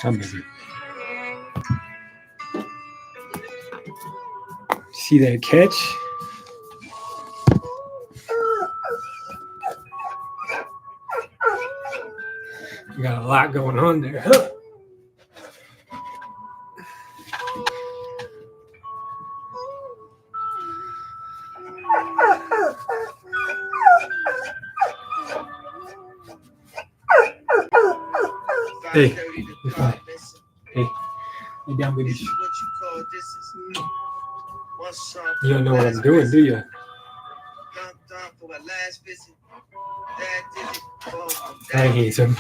I'm busy. See that catch? We got a lot going on there, huh? Hey, you're fine. Hey, lay down, baby. You don't know what I'm doing, do you? I hate him.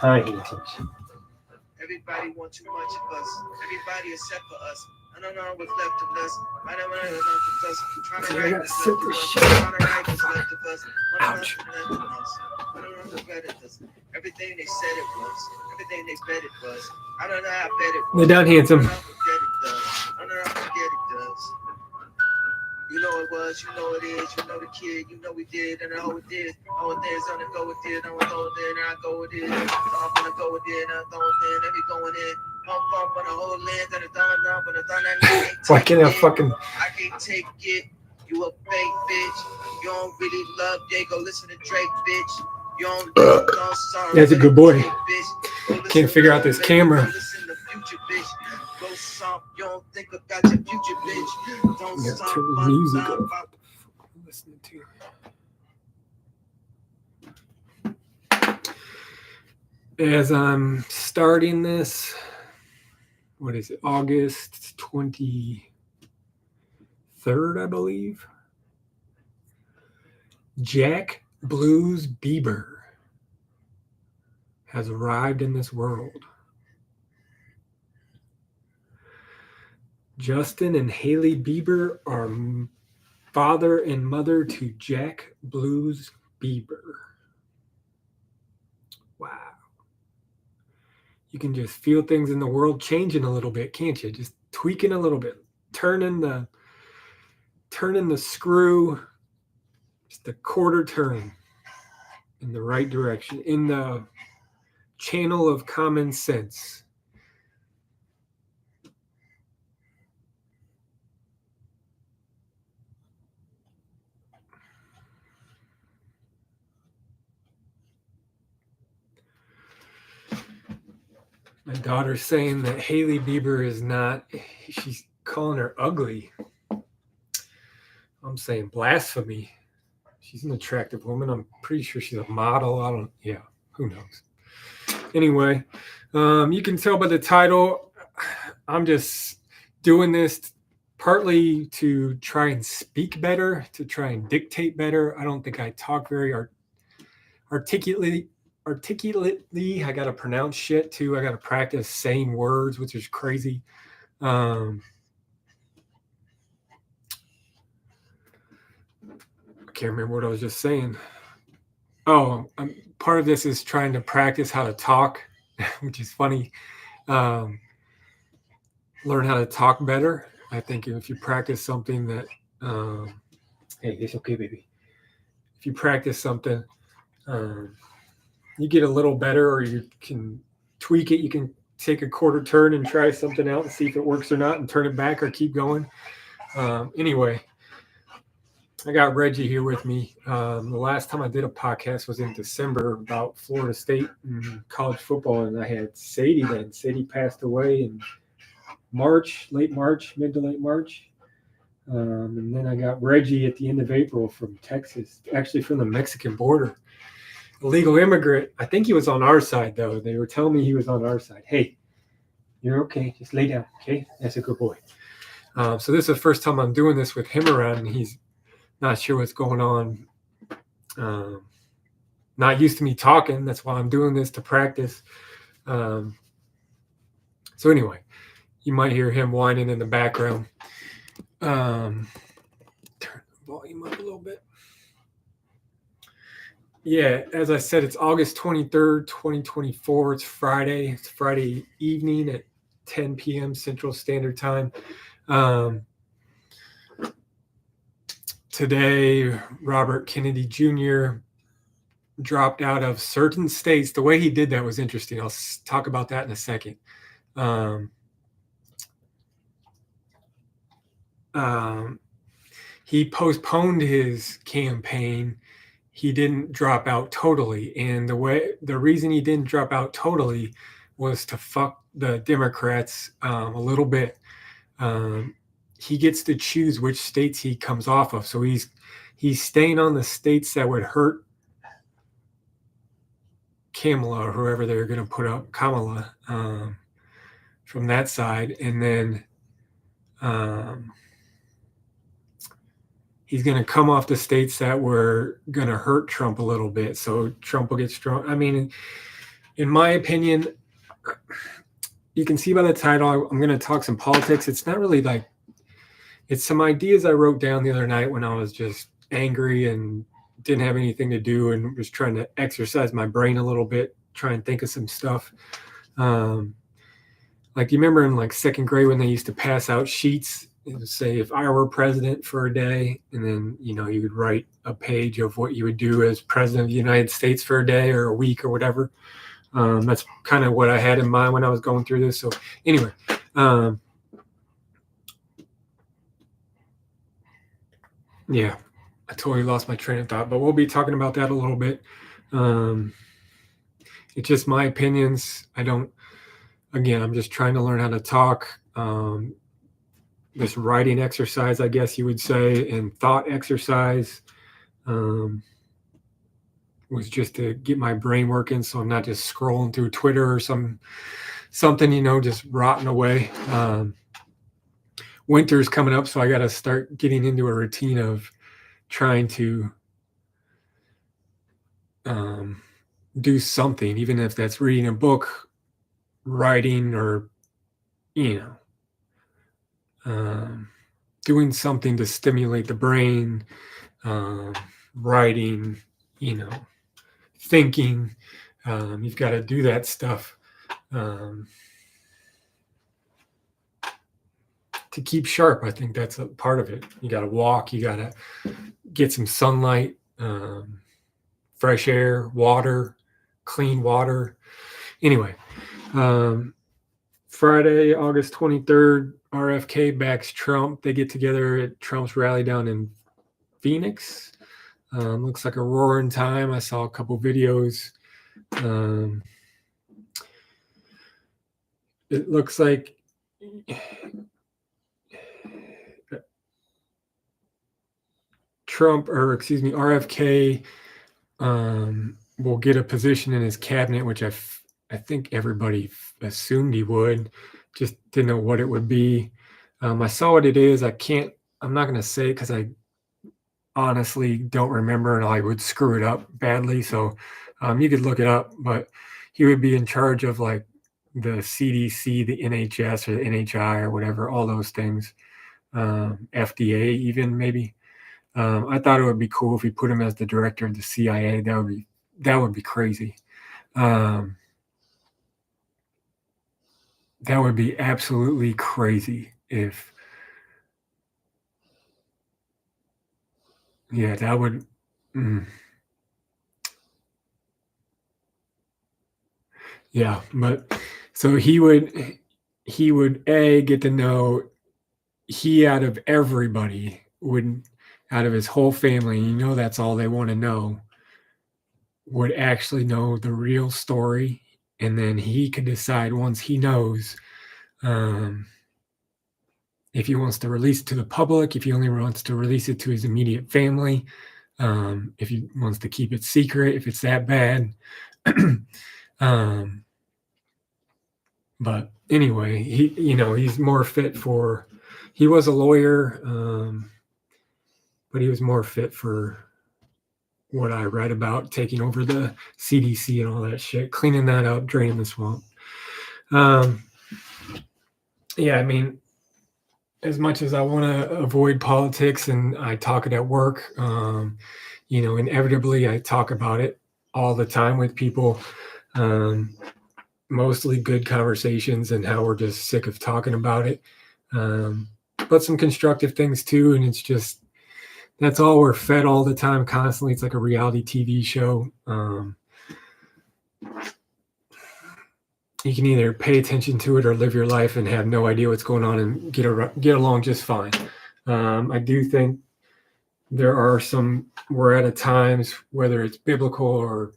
I hate him. Everybody wants too much of us. Everybody except for us. I don't know what's left of us. I don't know what's left of us. Trying to write what's left of us. Trying to write what's left of us. Ouch. I don't know what's better of us. Everything they said it was. Everything they bet it was. I don't know how bet it was. Lay down, handsome. I don't know how forget it does. You know it was, you know it is, you know the kid, you know we did, and I know it did. Oh, it is, I'm gonna go with it, I'm gonna go with it, and I go with it. So I'm gonna go with it, and I'm going in, and we going in. Pump, pump, on the whole land, and it's done, but it's done, and Why can't I fucking... I can't take it. You a fake bitch. You don't really love Diego. Listen to Drake, bitch. You don't really sorry. That's a good boy. Drake, Can't figure out this camera. Listen to Future, bitch. Go somp. You don't think about your future, bitch. Don't stop. Turn the music up. Listening to. As I'm starting this, what is it? August 23rd, I believe. Jack Blues Bieber has arrived in this world. Justin and Hailey Bieber are father and mother to Jack Blues Bieber. Wow. You can just feel things in the world changing a little bit, can't you? Just tweaking a little bit, turning the screw, just a quarter turn in the right direction, in the channel of common sense. My daughter's saying that Hailey Bieber is not, she's calling her ugly. I'm saying blasphemy. She's an attractive woman. I'm pretty sure she's a model. Who knows? Anyway, you can tell by the title, I'm just doing this partly to try and speak better, to try and dictate better. I don't think I talk very articulately. I got to pronounce shit too. I got to practice saying words, which is crazy. I can't remember what I was just saying. Oh, part of this is trying to practice how to talk, which is funny. Learn how to talk better. I think if you practice something that, hey, it's okay, baby. If you practice something, you get a little better, or you can tweak it. You can take a quarter turn and try something out and see if it works or not, and turn it back or keep going. Anyway, I got Reggie here with me. The last time I did a podcast was in December about Florida State and college football, and I had Sadie then. Sadie passed away in mid to late March. And then I got Reggie at the end of April from Texas, actually from the Mexican border. Illegal immigrant. I think he was on our side, though. They were telling me he was on our side. Hey, you're okay. Just lay down, okay? That's a good boy. So this is the first time I'm doing this with him around, and he's not sure what's going on. Not used to me talking. That's why I'm doing this, to practice. So anyway, you might hear him whining in the background. Turn the volume up a little bit. Yeah, as I said, it's August 23rd, 2024. It's Friday. It's Friday evening at 10 p.m. Central Standard Time. today, Robert Kennedy Jr. dropped out of certain states. The way he did that was interesting. I'll talk about that in a second. He postponed his campaign. He didn't drop out totally, and the reason he didn't drop out totally was to fuck the Democrats a little bit. He gets to choose which states he comes off of, so he's staying on the states that would hurt Kamala or whoever they're going to put up, Kamala, from that side, and then he's going to come off the states that were going to hurt Trump a little bit, so Trump will get strong. I mean, in my opinion, you can see by the title, I'm going to talk some politics. It's not really like, it's some ideas I wrote down the other night when I was just angry and didn't have anything to do and was trying to exercise my brain a little bit, try and think of some stuff. Like, you remember in like second grade when they used to pass out sheets and say, if I were president for a day, and then, you know, you would write a page of what you would do as president of the United States for a day or a week or whatever. That's kind of what I had in mind when I was going through this. So anyway, yeah, I totally lost my train of thought, but we'll be talking about that a little bit. It's just my opinions. I'm just trying to learn how to talk. This writing exercise, I guess you would say, and thought exercise was just to get my brain working, so I'm not just scrolling through Twitter or something, you know, just rotting away. Winter's coming up, so I got to start getting into a routine of trying to do something, even if that's reading a book, writing, or, you know, doing something to stimulate the brain, writing, you know, thinking. You've got to do that stuff to keep sharp. I think that's a part of it. You got to walk, you got to get some sunlight, fresh air, water, clean water. Anyway, Friday, August 23rd, RFK backs Trump. They get together at Trump's rally down in Phoenix. Looks like a roaring time. I saw a couple videos. It looks like RFK will get a position in his cabinet, which I think everybody assumed he would, just didn't know what it would be. I saw what it is. I'm not going to say it because I honestly don't remember and I would screw it up badly. So you could look it up, but he would be in charge of like the CDC, the NHS or the NHI or whatever, all those things, FDA even maybe. I thought it would be cool if we put him as the director of the CIA. That would be crazy. That would be absolutely crazy if, yeah, that would. Yeah, but so he would get to know, he out of everybody would, out of his whole family, you know, that's all they want to know, would actually know the real story. And then he could decide once he knows if he wants to release it to the public, if he only wants to release it to his immediate family, if he wants to keep it secret, if it's that bad. But anyway, he's more fit for, he was a lawyer, but he was more fit for what I read about, taking over the CDC and all that shit, cleaning that up, draining the swamp. Yeah, I mean, as much as I want to avoid politics and I talk it at work, inevitably I talk about it all the time with people, mostly good conversations and how we're just sick of talking about it, but some constructive things too. And it's just that's all we're fed all the time, constantly. It's like a reality TV show. You can either pay attention to it or live your life and have no idea what's going on and get along just fine. I do think there are some, we're at times, whether it's biblical or,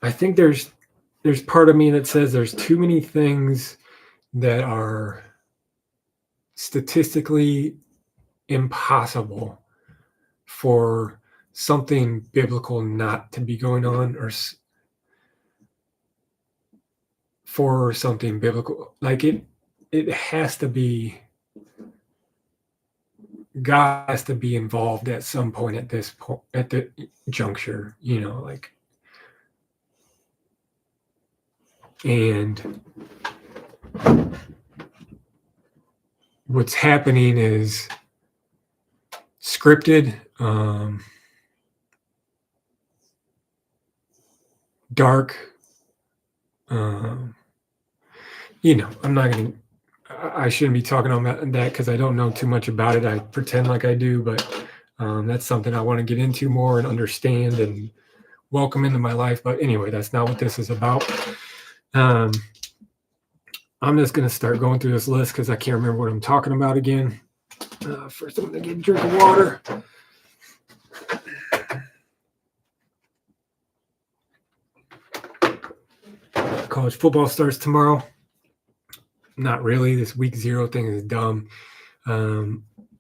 I think there's part of me that says there's too many things that are statistically impossible for something biblical not to be going on, or for something biblical. Like it has to be, God has to be involved at some point at this point, at the juncture, like, and what's happening is scripted, dark. I'm not going to, I shouldn't be talking on that because I don't know too much about it. I pretend like I do, but that's something I want to get into more and understand and welcome into my life. But anyway, that's not what this is about. I'm just going to start going through this list because I can't remember what I'm talking about again. First, I'm going to get a drink of water. College football starts tomorrow. Not really. This week 0 thing is dumb.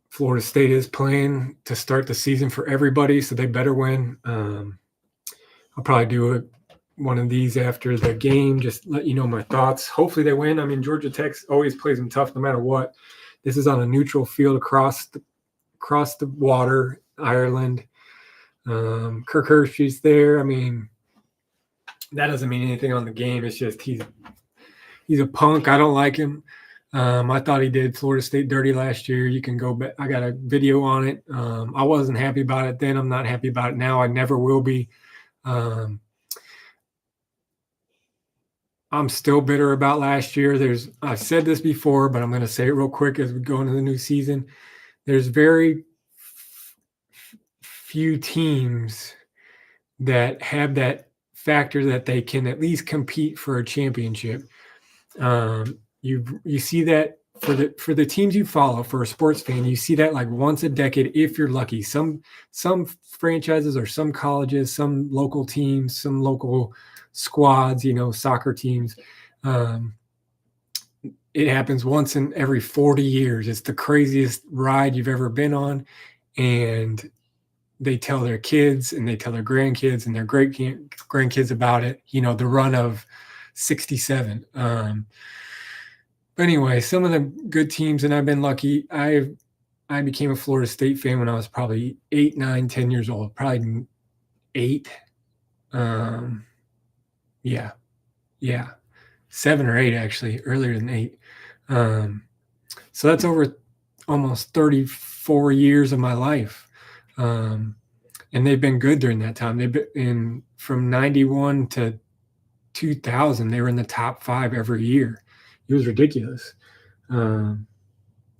Florida State is playing to start the season for everybody, so they better win. I'll probably do one of these after the game, just let you know my thoughts. Hopefully they win. I mean, Georgia Tech always plays them tough no matter what. This is on a neutral field across the water, Ireland. Kirk Herbstreit's there. I mean, that doesn't mean anything on the game. It's just he's a punk. I don't like him. I thought he did Florida State dirty last year. You can go back. I got a video on it. I wasn't happy about it then. I'm not happy about it now. I never will be. I'm still bitter about last year. I've said this before, but I'm going to say it real quick as we go into the new season. There's very few teams that have that factor that they can at least compete for a championship. You see that for the teams you follow, for a sports fan, you see that like once a decade if you're lucky. Some franchises or some colleges, some local teams, some local squads, soccer teams. It happens once in every 40 years. It's the craziest ride you've ever been on, and they tell their kids and they tell their grandkids and their great grandkids about it. The run of 67. But anyway, some of the good teams, and I've been lucky. I became a Florida State fan when I was probably 8, 9, 10 years old. Probably 8. Yeah, 7 or 8 actually, earlier than 8. So that's over almost 34 years of my life. And they've been good during that time. They've been from 91 to 2000. They were in the top 5 every year. It was ridiculous.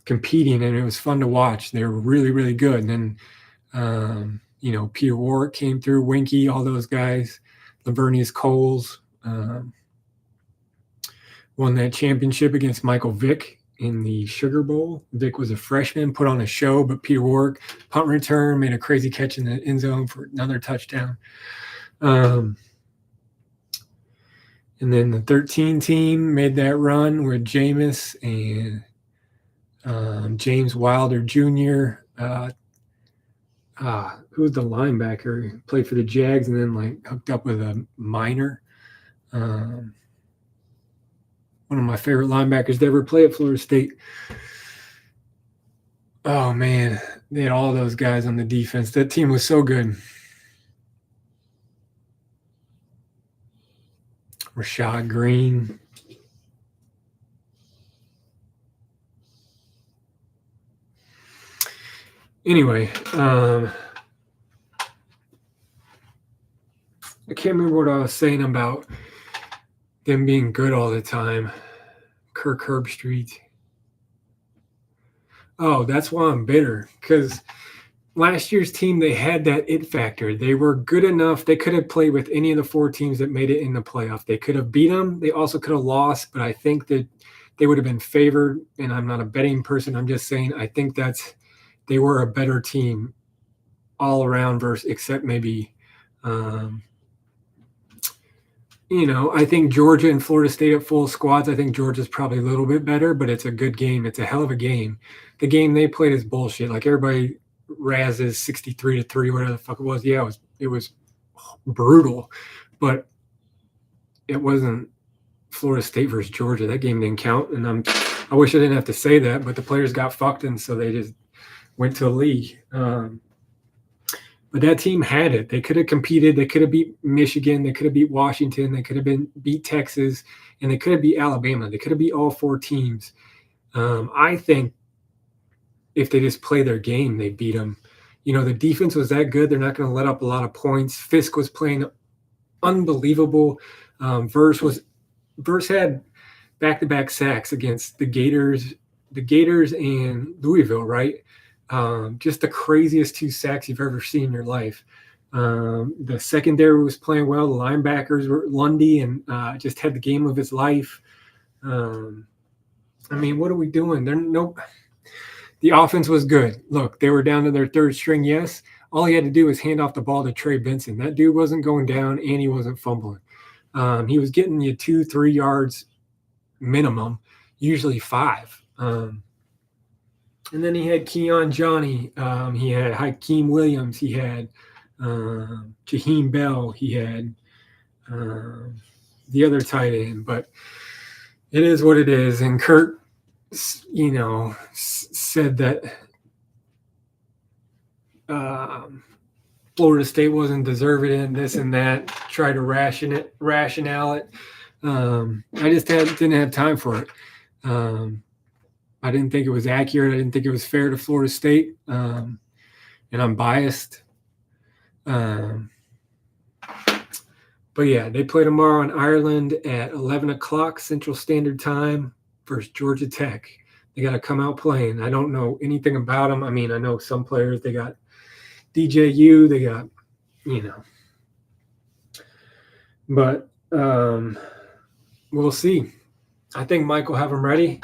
Competing, and it was fun to watch. They were really, really good. And then, Peter Warwick came through, Winky, all those guys, Lavernius Coles, won that championship against Michael Vick in the Sugar Bowl. Vick was a freshman, put on a show, but Peter Warwick, punt return, made a crazy catch in the end zone for another touchdown. And then the 13 team made that run with Jameis and James Wilder Jr. Who was the linebacker? He played for the Jags and then hooked up with a minor. One of my favorite linebackers to ever play at Florida State. Oh, man. They had all those guys on the defense. That team was so good. Rashad Green. Anyway, I can't remember what I was saying about them being good all the time. Kirk Herbstreit. Oh, that's why I'm bitter, because last year's team, they had that it factor. They were good enough. They could have played with any of the 4 teams that made it in the playoff. They could have beat them. They also could have lost, but I think that they would have been favored. And I'm not a betting person. I'm just saying I think they were a better team all around versus except maybe I think Georgia and Florida State at full squads. I think Georgia's probably a little bit better, but it's a good game. It's a hell of a game. The game they played is bullshit. Like everybody razzes 63-3, whatever the fuck it was. Yeah, it was brutal, but it wasn't Florida State versus Georgia. That game didn't count, and I wish I didn't have to say that, but the players got fucked, and so they just went to the league. But that team had it. They could have competed. They could have beat Michigan. They could have beat Washington. They could have beat Texas, and they could have beat Alabama. They could have beat all 4 teams. I think if they just play their game, they beat them. The defense was that good. They're not going to let up a lot of points. Fisk was playing unbelievable. Verse had back-to-back sacks against the Gators and Louisville, right? Just the craziest 2 sacks you've ever seen in your life. The secondary was playing well. The linebackers were Lundy and just had the game of his life. What are we doing? The offense was good. Look, they were down to their 3rd string. Yes, all he had to do was hand off the ball to Trey Benson. That dude wasn't going down, and he wasn't fumbling. He was getting you 2-3 yards minimum, usually 5. And then he had Keon Johnny. He had Hakeem Williams. He had Jaheim Bell. He had the other tight end. But it is what it is. And Kurt, said that Florida State wasn't deserving and this and that. Tried to rationale it. I just didn't have time for it. I didn't think it was accurate. I didn't think it was fair to Florida State, and I'm biased. But yeah, they play tomorrow in Ireland at 11 o'clock Central Standard Time versus Georgia Tech. They got to come out playing. I don't know anything about them. I know some players. They got DJU. They got, But we'll see. I think Mike will have them ready.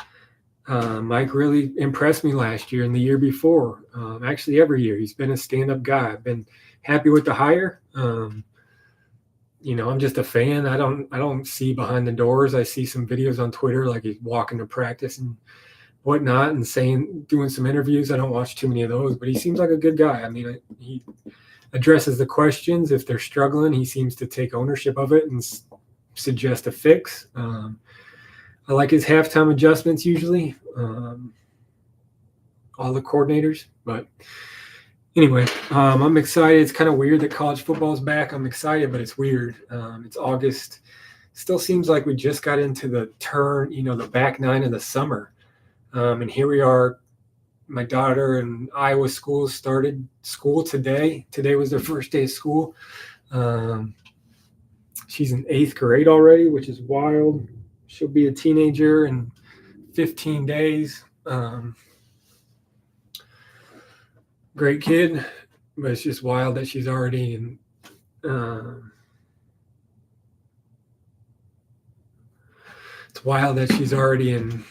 Mike really impressed me last year and the year before. Actually, every year he's been a stand-up guy. I've been happy with the hire. I'm just a fan. I don't see behind the doors. I see some videos on Twitter, like he's walking to practice and whatnot, and doing some interviews. I don't watch too many of those, but he seems like a good guy. He addresses the questions. If they're struggling, he seems to take ownership of it and suggest a fix. I like his halftime adjustments usually, all the coordinators. But anyway, I'm excited. It's kind of weird that college football is back. I'm excited, but it's weird. It's August. Still seems like we just got into the turn, the back 9 of the summer. And here we are. My daughter and Iowa schools started school today. Today was their first day of school. She's in 8th grade already, which is wild. She'll be a teenager in 15 days. Great kid, but it's just wild that she's already in. It's wild that she's already in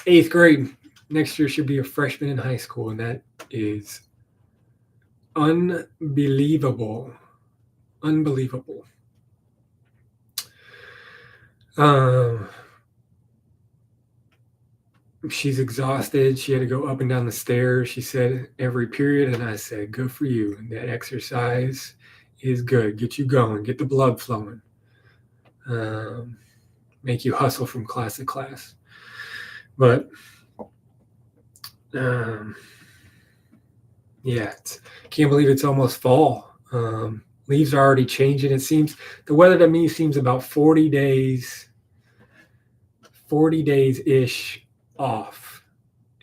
8th grade. Next year she'll be a freshman in high school, and that is unbelievable. Unbelievable. She's exhausted. She had to go up and down the stairs, she said, every period. And I said, good for you. That exercise is good. Get you going. Get the blood flowing. Make you hustle from class to class. But, can't believe it's almost fall. Leaves are already changing. It seems the weather to me seems about 40 days-ish off.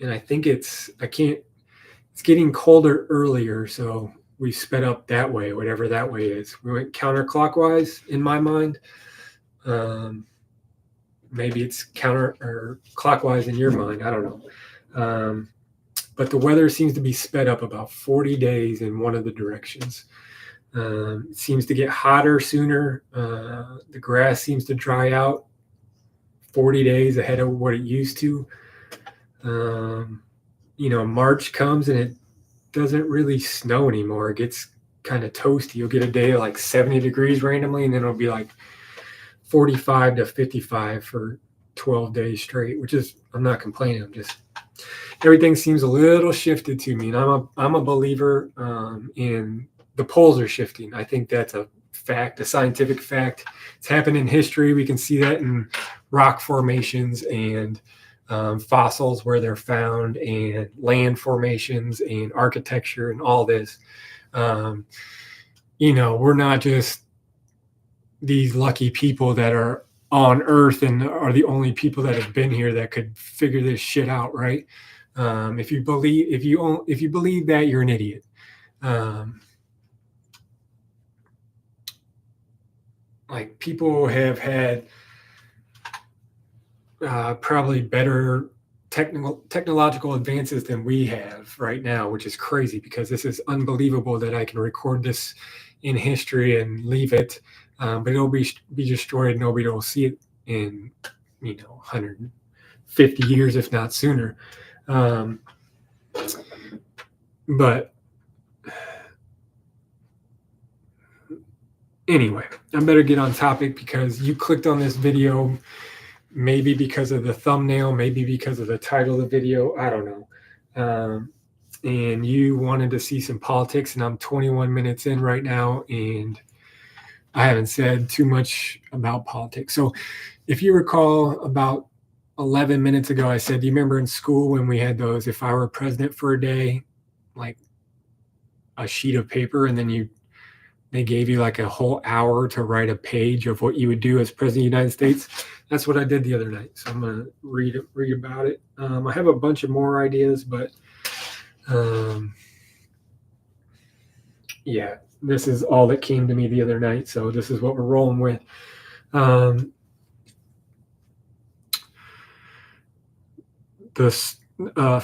And I think it's getting colder earlier. So we sped up that way, whatever that way is. We went counterclockwise in my mind. Maybe it's counter or clockwise in your mind. I don't know. But the weather seems to be sped up about 40 days in one of the directions. It seems to get hotter sooner. The grass seems to dry out 40 days ahead of what it used to. March comes and it doesn't really snow anymore. It gets kind of toasty. You'll get a day of like 70 degrees randomly, and then it'll be like 45 to 55 for 12 days straight, which is, I'm not complaining. I'm just, everything seems a little shifted to me. And I'm a believer in the poles are shifting. I think that's a fact, a scientific fact. It's happened in history. We can see that in rock formations and fossils where they're found, and land formations and architecture and all this. We're not just these lucky people that are on Earth and are the only people that have been here that could figure this shit out, right? If you believe that, you're an idiot. Like, people have had probably better technological advances than we have right now, which is crazy because this is unbelievable that I can record this in history and leave it, but it'll be destroyed. Nobody will see it in 150 years, if not sooner. But anyway, I better get on topic because you clicked on this video maybe because of the thumbnail, maybe because of the title of the video, I don't know. And you wanted to see some politics, and I'm 21 minutes in right now, and I haven't said too much about politics. So if you recall, about 11 minutes ago, I said, do you remember in school when we had those, if I were president for a day, like a sheet of paper, and then they gave you like a whole hour to write a page of what you would do as president of the United States? That's what I did the other night. So I'm going to read about it. I have a bunch of more ideas, but yeah, this is all that came to me the other night. So this is what we're rolling with. The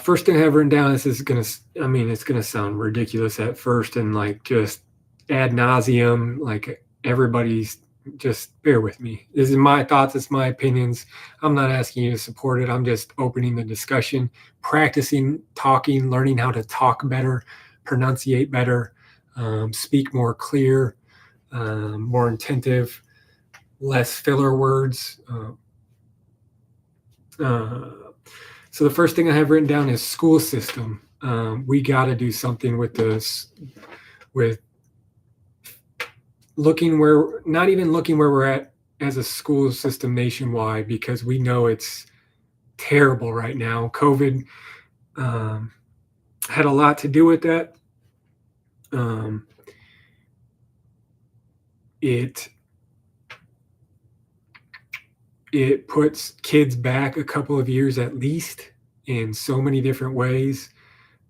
first thing I have written down, this is it's going to sound ridiculous at first and like just ad nauseum, like everybody's, just bear with me. This is my thoughts, it's my opinions. I'm not asking you to support it. I'm just opening the discussion, practicing talking, learning how to talk better, pronunciate better, speak more clear, more attentive, less filler words. So the first thing I have written down is school system. We got to do something with this, with not even looking where we're at as a school system nationwide, because we know it's terrible right now. COVID had a lot to do with that. It puts kids back a couple of years at least in so many different ways.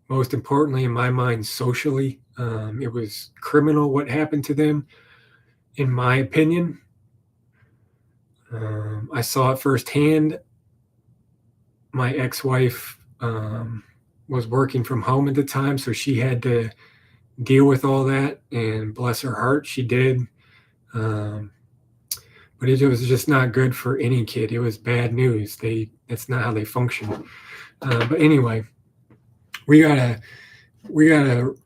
Most importantly, in my mind, socially. It was criminal what happened to them, in my opinion. I saw it firsthand. My ex-wife was working from home at the time, so she had to deal with all that, and bless her heart, she did. But it was just not good for any kid. It was bad news. That's not how they function. But anyway, we gotta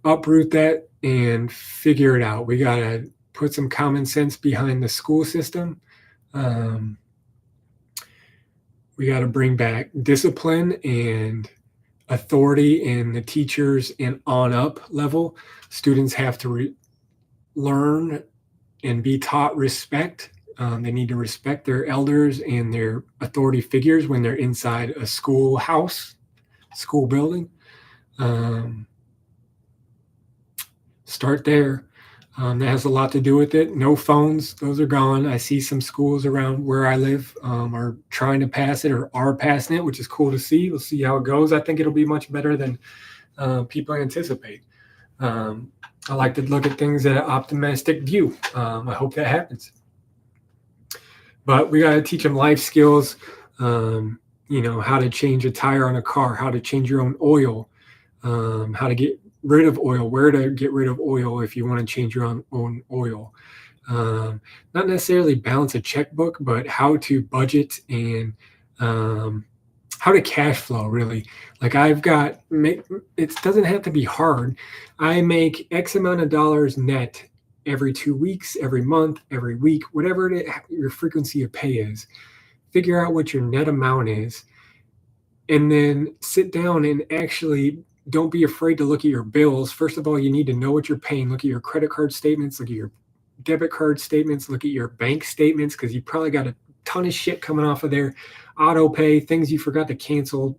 uproot that and figure it out. We gotta put some common sense behind the school system. We got to bring back discipline and authority in the teachers and on up level. Students have to learn and be taught respect. They need to respect their elders and their authority figures when they're inside a schoolhouse, school building. Start there. That has a lot to do with it. No phones, those are gone. I see some schools around where I live are trying to pass it or are passing it, which is cool to see. We'll see how it goes. I think it'll be much better than people anticipate. I like to look at things at an optimistic view. I hope that happens. But we got to teach them life skills, how to change a tire on a car, how to change your own oil, how to get rid of oil, where to get rid of oil if you want to change your own oil. Not necessarily balance a checkbook, but how to budget and how to cash flow, really. Like it doesn't have to be hard. I make X amount of dollars net every 2 weeks, every month, every week, whatever your frequency of pay is. Figure out what your net amount is, and then sit down and actually don't be afraid to look at your bills. First of all, you need to know what you're paying. Look at your credit card statements, look at your debit card statements, look at your bank statements, because you probably got a ton of shit coming off of there. Auto pay, things you forgot to cancel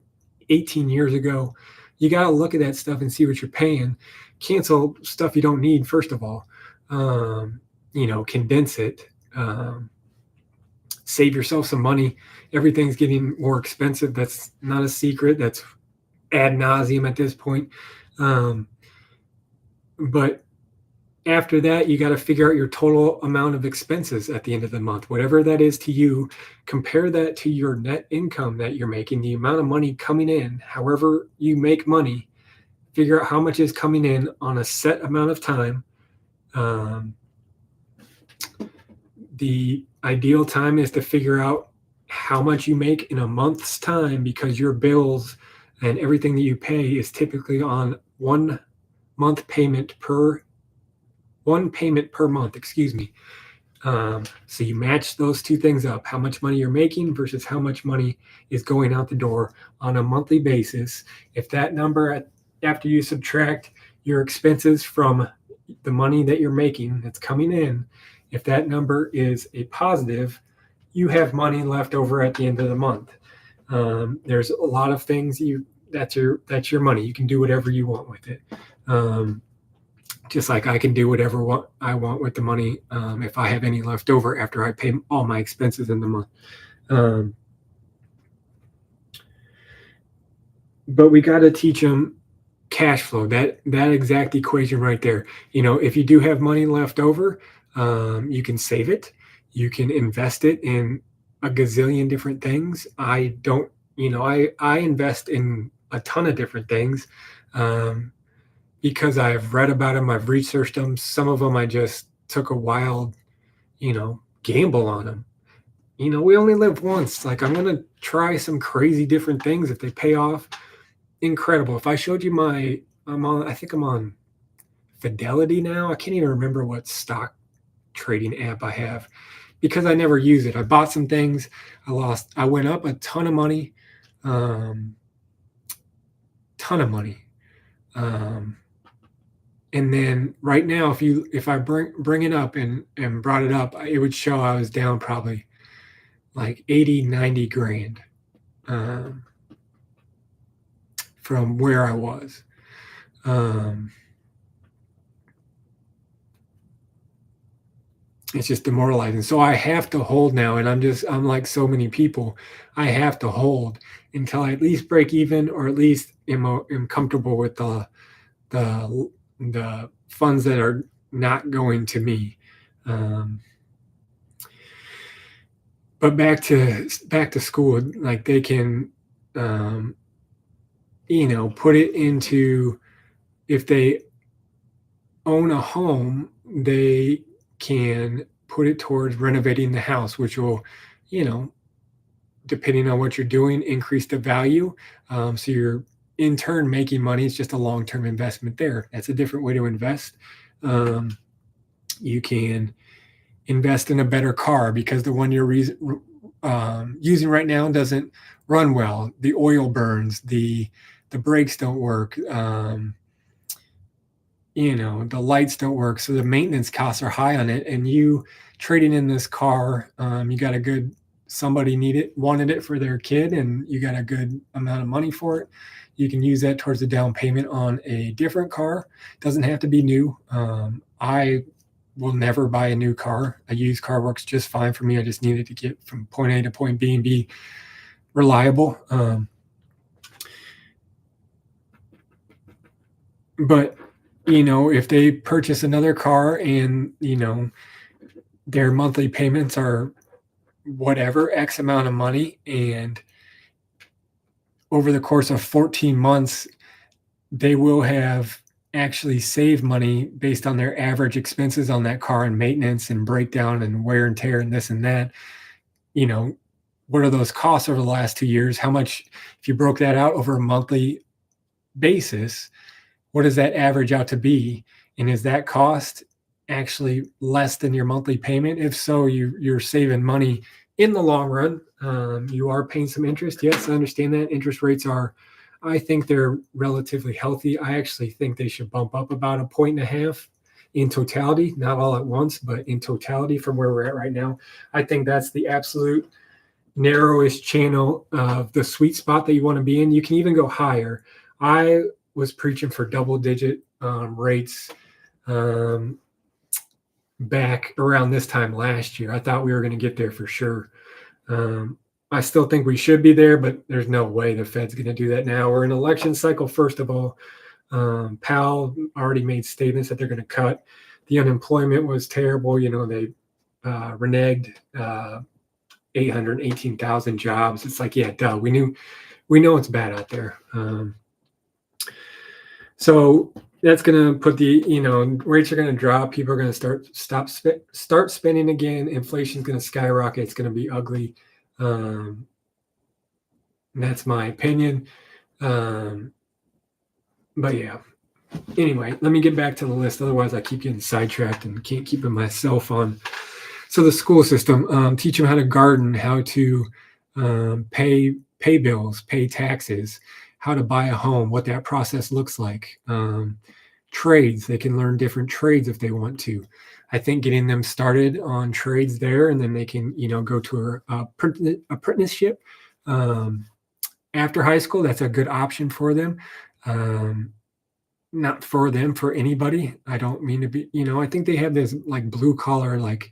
18 years ago. You got to look at that stuff and see what you're paying. Cancel stuff you don't need, first of all. Condense it. Save yourself some money. Everything's getting more expensive. That's not a secret. That's ad nauseum at this point. But after that, you got to figure out your total amount of expenses at the end of the month, whatever that is to you. Compare that to your net income that you're making, the amount of money coming in, however you make money. Figure out how much is coming in on a set amount of time. The ideal time is to figure out how much you make in a month's time, because your bills and everything that you pay is typically on one payment per month, so you match those two things up, how much money you're making versus how much money is going out the door on a monthly basis. If that number, after you subtract your expenses from the money that you're making that's coming in, if that number is a positive, you have money left over at the end of the month. There's a lot of things that's your money. You can do whatever you want with it. Just like I can do whatever I want with the money if I have any left over after I pay all my expenses in the month. But we got to teach them cash flow, that exact equation right there. If you do have money left over, you can save it. You can invest it in a gazillion different things. I don't, I invest in a ton of different things. Because I've read about them, I've researched them. Some of them I just took a wild, gamble on them. We only live once. Like, I'm going to try some crazy different things. If they pay off, incredible. If I showed you I think I'm on Fidelity now. I can't even remember what stock trading app I have, because I never use it. I bought some things. I went up a ton of money. And then right now, if I bring it up and brought it up, it would show I was down probably like 80, 90 grand from where I was. It's just demoralizing. So I have to hold now, and I'm like so many people. I have to hold until I at least break even, or at least am comfortable with the funds that are not going to me. But back to school, like they can, put it into, if they own a home, they can put it towards renovating the house, which will, depending on what you're doing, increase the value. So you're in turn making money. It's just a long-term investment there. That's a different way to invest. You can invest in a better car, because the one you're using right now doesn't run well. The oil burns, the brakes don't work. The lights don't work, so the maintenance costs are high on it. And you trading in this car, you got somebody wanted it for their kid, and you got a good amount of money for it. You can use that towards the down payment on a different car. Doesn't have to be new. I will never buy a new car. A used car works just fine for me. I just needed to get from point A to point B and be reliable. But if they purchase another car and their monthly payments are whatever X amount of money, and over the course of 14 months, they will have actually saved money based on their average expenses on that car and maintenance and breakdown and wear and tear and this and that. You know, what are those costs over the last 2 years? How much, if you broke that out over a monthly basis, what does that average out to be? And is that cost actually less than your monthly payment? If so, you're saving money in the long run. You are paying some interest. Yes, I understand that. Interest rates are, I think they're relatively healthy. I actually think they should bump up about 1.5 in totality, not all at once, but in totality from where we're at right now. I think that's the absolute narrowest channel of the sweet spot that you want to be in. You can even go higher. I was preaching for double-digit rates back around this time last year. I thought we were going to get there for sure. I still think we should be there, but there's no way the Fed's going to do that now. We're in election cycle, first of all. Powell already made statements that they're going to cut. The unemployment was terrible. You know, they reneged 818,000 jobs. It's like, yeah, duh. We know it's bad out there. So that's going to put the, rates are going to drop. People are going to start spending again. Inflation's going to skyrocket. It's going to be ugly. That's my opinion. But yeah. Anyway, let me get back to the list. Otherwise, I keep getting sidetracked and can't keep myself on. So the school system, teach them how to garden, how to pay bills, pay taxes, how to buy a home, what that process looks like. Trades, they can learn different trades if they want to. I think getting them started on trades there, and then they can, go to a apprenticeship after high school. That's a good option for them. Not for them, for anybody. I don't mean to be, I think they have this like blue collar, like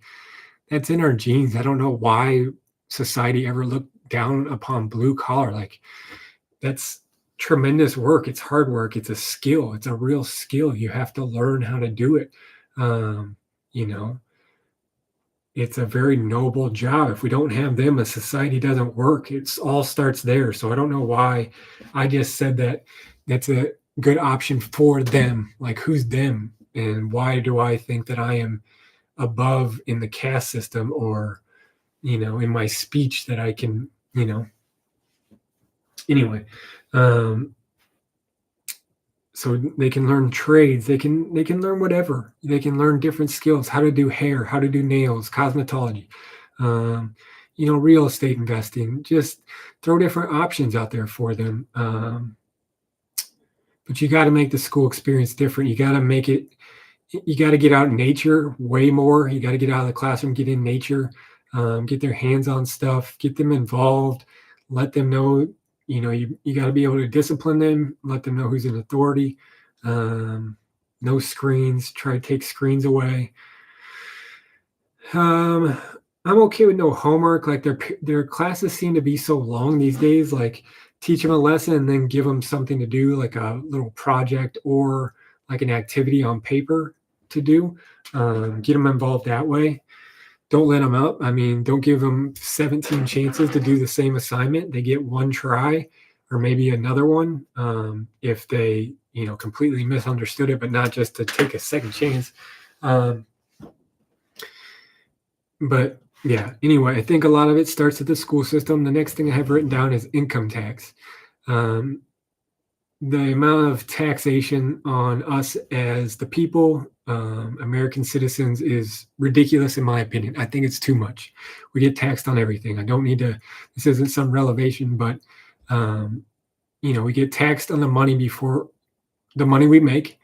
that's in our genes. I don't know why society ever looked down upon blue collar. Like that's tremendous work. It's hard work. It's a skill. It's a real skill. You have to learn how to do it. It's a very noble job. If we don't have them, a society doesn't work. It's all starts there. So I don't know why I just said that that's a good option for them. Like who's them? And why do I think that I am above in the caste system or, in my speech that I can, anyway. So they can learn trades. They can learn whatever. They can learn different skills, how to do hair, how to do nails, cosmetology, real estate investing. Just throw different options out there for them. But you got to make the school experience different. You got to get out in nature way more. You got to get out of the classroom, get in nature, get their hands on stuff, get them involved, let them know, you got to be able to discipline them, let them know who's in authority. No screens, try to take screens away. I'm okay with no homework. Like their classes seem to be so long these days, like teach them a lesson and then give them something to do, like a little project or like an activity on paper to do. Get them involved that way. Don't let them up. I mean, don't give them 17 chances to do the same assignment. They get one try or maybe another one if they, completely misunderstood it, but not just to take a second chance. But yeah, anyway, I think a lot of it starts at the school system. The next thing I have written down is income tax. The amount of taxation on us as the people, American citizens, is ridiculous in my opinion. I think it's too much. We get taxed on everything. I don't need to, this isn't some revelation, but, we get taxed on the money before the money we make.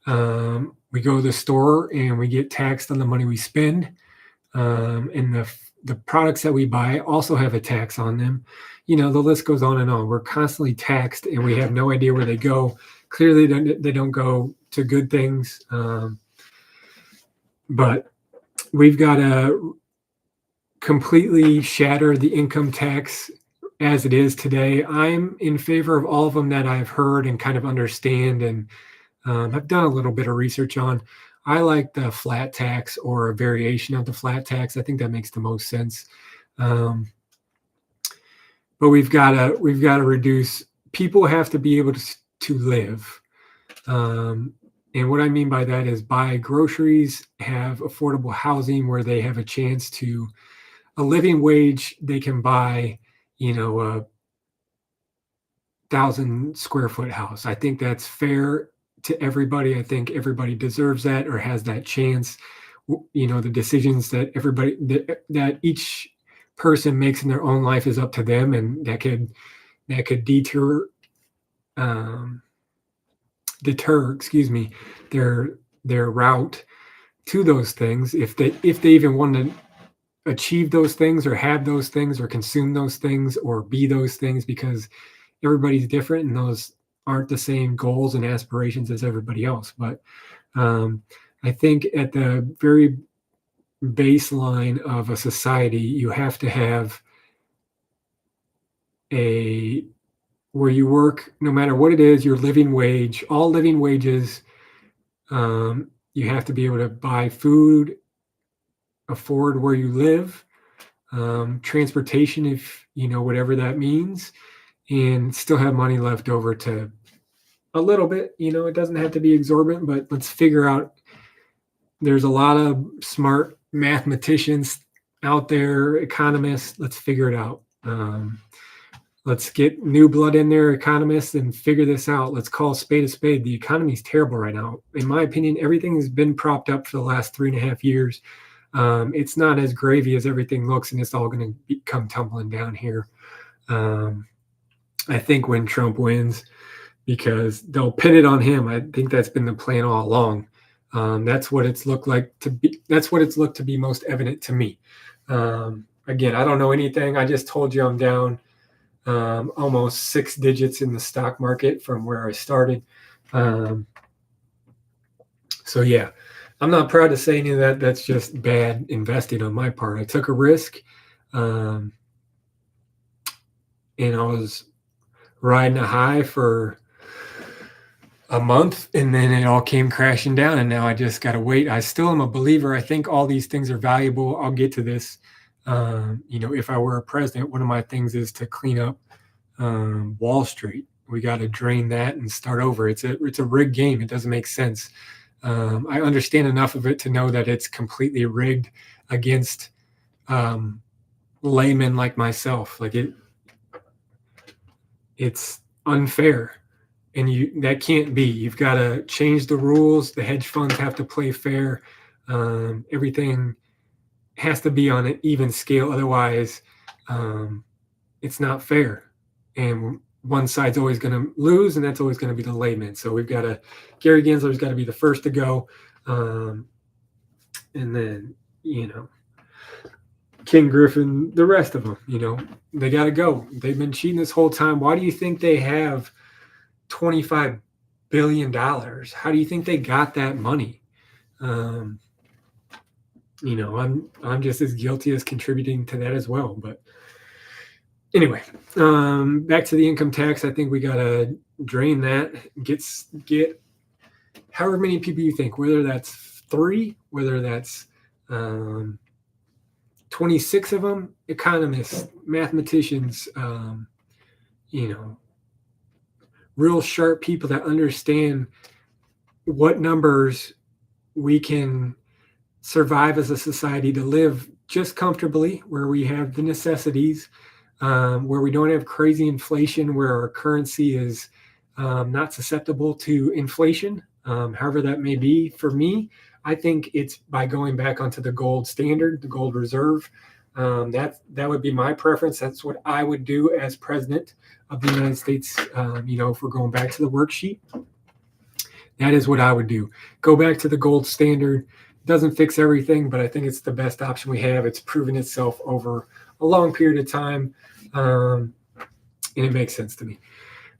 We go to the store and we get taxed on the money we spend. And the products that we buy also have a tax on them. The list goes on and on. We're constantly taxed and we have no idea where they go. Clearly, they don't go to good things. But we've got to completely shatter the income tax as it is today. I'm in favor of all of them that I've heard and kind of understand and I've done a little bit of research on. I like the flat tax or a variation of the flat tax. I think that makes the most sense. But we've got to reduce. People have to be able to live. And what I mean by that is buy groceries, have affordable housing where they have a chance to a living wage. They can buy, a 1,000 square foot house. I think that's fair to everybody. I think everybody deserves that or has that chance. The decisions that that each person makes in their own life is up to them, and that could deter excuse me, their route to those things if they even want to achieve those things or have those things or consume those things or be those things, because everybody's different and those aren't the same goals and aspirations as everybody else. But I think at the very baseline of a society, you have to have where you work, no matter what it is, your living wage, all living wages. You have to be able to buy food, afford where you live, transportation, if whatever that means, and still have money left over to a little bit. It doesn't have to be exorbitant, but let's figure out. There's a lot of smart mathematicians out there, economists. Let's figure it out. Let's get new blood in there, economists, and figure this out. Let's call a spade a spade. The economy is terrible right now. In my opinion, everything has been propped up for the last 3.5 years. It's not as gravy as everything looks, and it's all going to come tumbling down here. I think when Trump wins, because they'll pin it on him. I think that's been the plan all along. That's what it's looked like to be. That's what it's looked to be most evident to me. Again, I don't know anything. I just told you I'm down almost 6 digits in the stock market from where I started. So yeah, I'm not proud to say any of that. That's just bad investing on my part. I took a risk, and I was riding a high for a month, and then it all came crashing down, and now I just got to wait. I still am a believer. I think all these things are valuable. I'll get to this. If I were a president, one of my things is to clean up Wall Street. We got to drain that and start over. It's a rigged game. It doesn't make sense. I understand enough of it to know that it's completely rigged against laymen like myself. Like it's unfair, and that can't be. You've got to change the rules. The hedge funds have to play fair. Everything has to be on an even scale. Otherwise, it's not fair. And one side's always going to lose, and that's always going to be the layman. So Gary Gensler's got to be the first to go. And then, King Griffin, the rest of them, they got to go. They've been cheating this whole time. Why do you think they have $25 billion? How do you think they got that money? I'm just as guilty as contributing to that as well. But anyway, back to the income tax. I think we got to drain that, get however many people you think, whether that's 3, whether that's 26 of them, economists, mathematicians, real sharp people that understand what numbers we can survive as a society to live just comfortably, where we have the necessities, where we don't have crazy inflation, where our currency is not susceptible to inflation, however that may be. For me, I think it's by going back onto the gold standard, the gold reserve. That would be my preference. That's what I would do as president of the United States. If we're going back to the worksheet, that is what I would do. Go back to the gold standard. Doesn't fix everything, but I think it's the best option we have. It's proven itself over a long period of time, and it makes sense to me.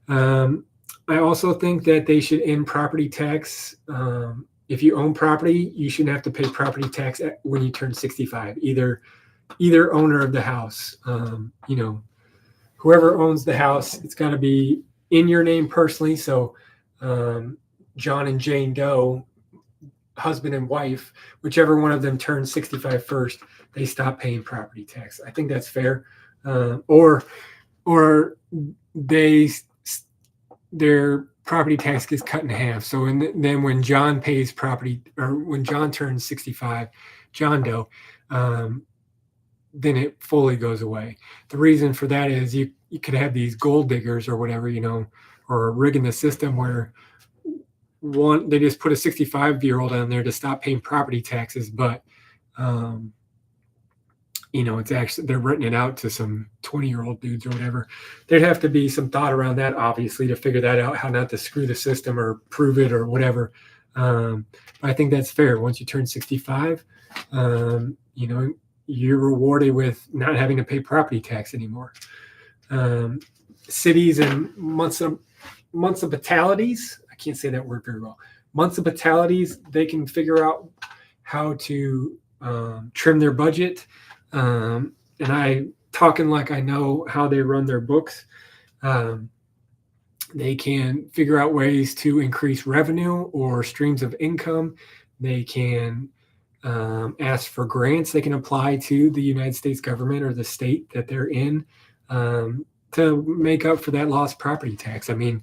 I also think that they should end property tax. If you own property, you shouldn't have to pay property tax when you turn 65. Either owner of the house, whoever owns the house, it's got to be in your name personally. So John and Jane Doe, husband and wife, whichever one of them turns 65 first, they stop paying property tax. I think that's fair. Or they their property tax gets cut in half. So then when John pays property, or when John turns 65, John Doe, then it fully goes away. The reason for that is you could have these gold diggers or whatever, or rigging the system where they just put a 65-year-old on there to stop paying property taxes, but it's actually, they're renting it out to some 20-year-old dudes or whatever. There'd have to be some thought around that, obviously, to figure that out, how not to screw the system or prove it or whatever. But I think that's fair. Once you turn 65, you're rewarded with not having to pay property tax anymore. Cities and municipalities, I can't say that word very well. Municipalities, they can figure out how to trim their budget. And I talking like I know how they run their books. They can figure out ways to increase revenue or streams of income. They can ask for grants they can apply to the United States government or the state that they're in to make up for that lost property tax. I mean,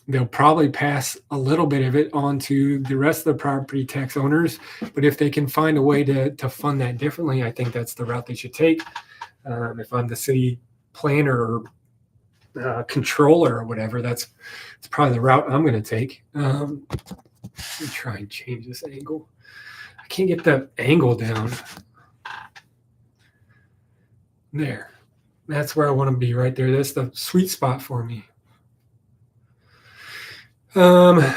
they'll probably pass a little bit of it on to the rest of the property tax owners, but if they can find a way to fund that differently, I think that's the route they should take. If I'm the city planner or controller or whatever, that's probably the route I'm going to take. Let me try and change this angle. I can't get the angle down. There. That's where I want to be, right there. That's the sweet spot for me. The